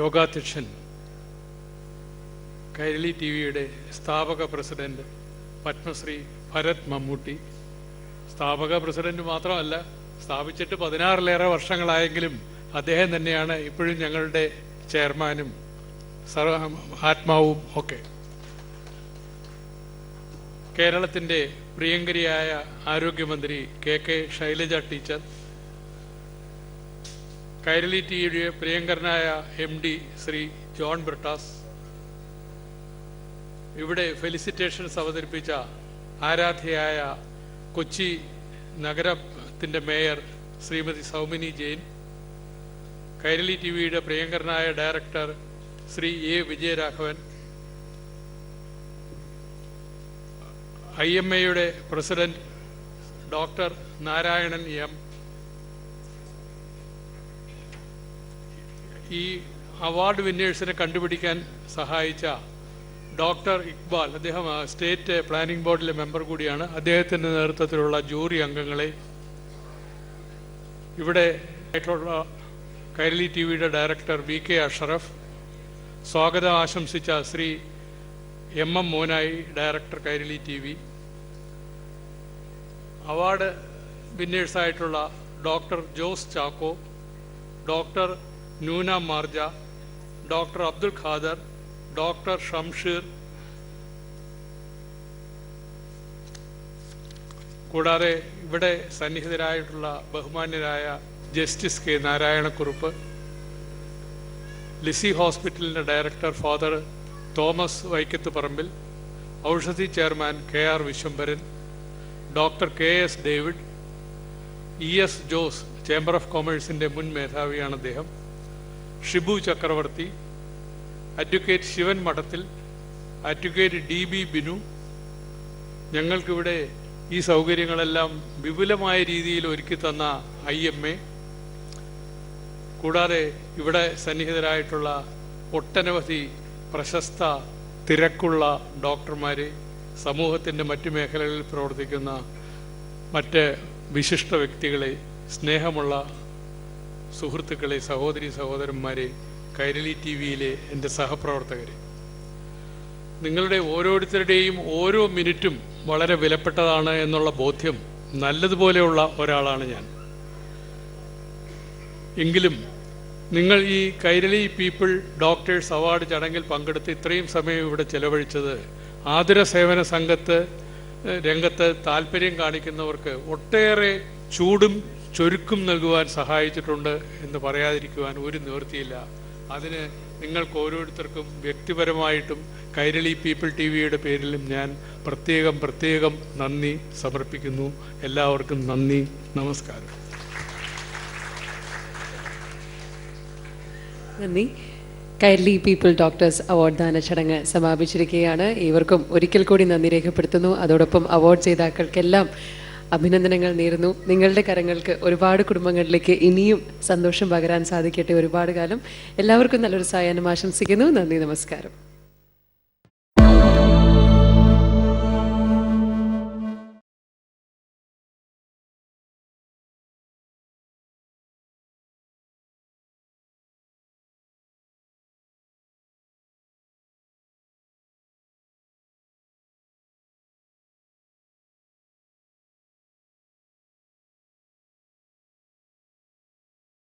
യോഗാധ്യക്ഷൻ, കൈരളി TV-യുടെ സ്ഥാപക പ്രസിഡന്റ് പത്മശ്രീ ഭരത് മമ്മൂട്ടി, സ്ഥാപക പ്രസിഡന്റ് മാത്രമല്ല, സ്ഥാപിച്ചിട്ട് 16-ലേറെ വർഷങ്ങളായെങ്കിലും അദ്ദേഹം തന്നെയാണ് ഇപ്പോഴും ഞങ്ങളുടെ ചെയർമാനും ആത്മാവും ഒക്കെ. കേരളത്തിൻ്റെ പ്രിയങ്കരിയായ ആരോഗ്യമന്ത്രി KK ശൈലജ ടീച്ചർ, കൈരളി TV-യുടെ പ്രിയങ്കരനായ MD ശ്രീ ജോൺ ബ്രിട്ടാസ്, ഇവിടെ ഫെലിസിറ്റേഷൻസ് അവതരിപ്പിച്ച ആരാധ്യയായ കൊച്ചി നഗരത്തിൻ്റെ മേയർ ശ്രീമതി സൗമിനി ജെയിൻ, കൈരളി TV-യുടെ പ്രിയങ്കരനായ ഡയറക്ടർ ശ്രീ A വിജയരാഘവൻ, IMA-യുടെ പ്രസിഡന്റ് ഡോക്ടർ നാരായണൻ M, ഈ അവാർഡ് വിന്നേഴ്സിനെ കണ്ടുപിടിക്കാൻ സഹായിച്ച ഡോക്ടർ ഇക്ബാൽ, അദ്ദേഹം സ്റ്റേറ്റ് പ്ലാനിംഗ് ബോർഡിലെ മെമ്പർ കൂടിയാണ്, അദ്ദേഹത്തിൻ്റെ നേതൃത്വത്തിലുള്ള ജൂറി അംഗങ്ങളെ, ഇവിടെ ആയിട്ടുള്ള കൈരളി TV-യുടെ ഡയറക്ടർ VK അഷറഫ്, സ്വാഗതം ആശംസിച്ച Shri MM Monai, director Kairali TV, award വിന്നേഴ്സായിട്ടുള്ള doctor Jose Chacko, doctor Noona Marja, doctor Abdul Khader, doctor Shamsheer, കൂടാതെ ഇവിടെ സന്നിഹിതരായിട്ടുള്ള ബഹുമാന്യരായ ജസ്റ്റിസ് K നാരായണക്കുറുപ്പ്, ലിസി ഹോസ്പിറ്റലിൻ്റെ director father Thomas Vaikath Parambil, Aushadhi chairman KR Vishwambharan, doctor KS David, ES Jose, chamber of കൊമേഴ്സിൻ്റെ മുൻ മേധാവിയാണ് അദ്ദേഹം, ഷിബു ചക്രവർത്തി, അഡ്വക്കേറ്റ് ശിവൻ മഠത്തിൽ, അഡ്വക്കേറ്റ് DB ബിനു. ഞങ്ങൾക്കിവിടെ ഈ സൗകര്യങ്ങളെല്ലാം വിപുലമായ രീതിയിൽ ഒരുക്കി തന്ന IMA, കൂടാതെ ഇവിടെ സന്നിഹിതരായിട്ടുള്ള ഒട്ടനവധി പ്രശസ്ത തിരക്കുള്ള ഡോക്ടർമാർ, സമൂഹത്തിൻ്റെ മറ്റു മേഖലകളിൽ പ്രവർത്തിക്കുന്ന മറ്റ് വിശിഷ്ട വ്യക്തികളെ, സ്നേഹമുള്ള സുഹൃത്തുക്കളെ, സഹോദരി സഹോദരന്മാരെ, കൈരളി TV-യിലെ എൻ്റെ സഹപ്രവർത്തകരെ, നിങ്ങളുടെ ഓരോരുത്തരുടെയും ഓരോ മിനിറ്റും വളരെ വിലപ്പെട്ടതാണ് എന്നുള്ള ബോധ്യം നല്ലതുപോലെയുള്ള ഒരാളാണ് ഞാൻ. എങ്കിലും നിങ്ങൾ ഈ കൈരളി പീപ്പിൾ ഡോക്ടേഴ്സ് അവാർഡ് ചടങ്ങിൽ പങ്കെടുത്ത് ഇത്രയും സമയം ഇവിടെ ചെലവഴിച്ചത് ആതുര സേവന രംഗത്ത് താല്പര്യം കാണിക്കുന്നവർക്ക് ഒട്ടേറെ ചൂടും ചൊരുക്കും നൽകുവാൻ സഹായിച്ചിട്ടുണ്ട് എന്ന് പറയാതിരിക്കുവാൻ ഒരു നിവൃത്തിയില്ല. അതിന് നിങ്ങൾക്ക് ഓരോരുത്തർക്കും വ്യക്തിപരമായിട്ടും കൈരളി പീപ്പിൾ TV-യുടെ പേരിലും ഞാൻ പ്രത്യേകം നന്ദി സമർപ്പിക്കുന്നു. എല്ലാവർക്കും നന്ദി, നമസ്കാരം. നന്ദി. കൈരളി പീപ്പിൾ ഡോക്ടേഴ്സ് അവാർഡ് ദാന ചടങ്ങ് സമാപിച്ചിരിക്കുകയാണ്. ഇവർക്കും ഒരിക്കൽ കൂടി നന്ദി രേഖപ്പെടുത്തുന്നു. അതോടൊപ്പം അവാർഡ് ജേതാക്കൾക്കെല്ലാം അഭിനന്ദനങ്ങൾ നേരുന്നു. നിങ്ങളുടെ കരങ്ങൾക്ക് ഒരുപാട് കുടുംബങ്ങളിലേക്ക് ഇനിയും സന്തോഷം പകരാൻ സാധിക്കട്ടെ ഒരുപാട് കാലം. എല്ലാവർക്കും നല്ലൊരു സായാഹ്നം ആശംസിക്കുന്നു. നന്ദി, നമസ്കാരം.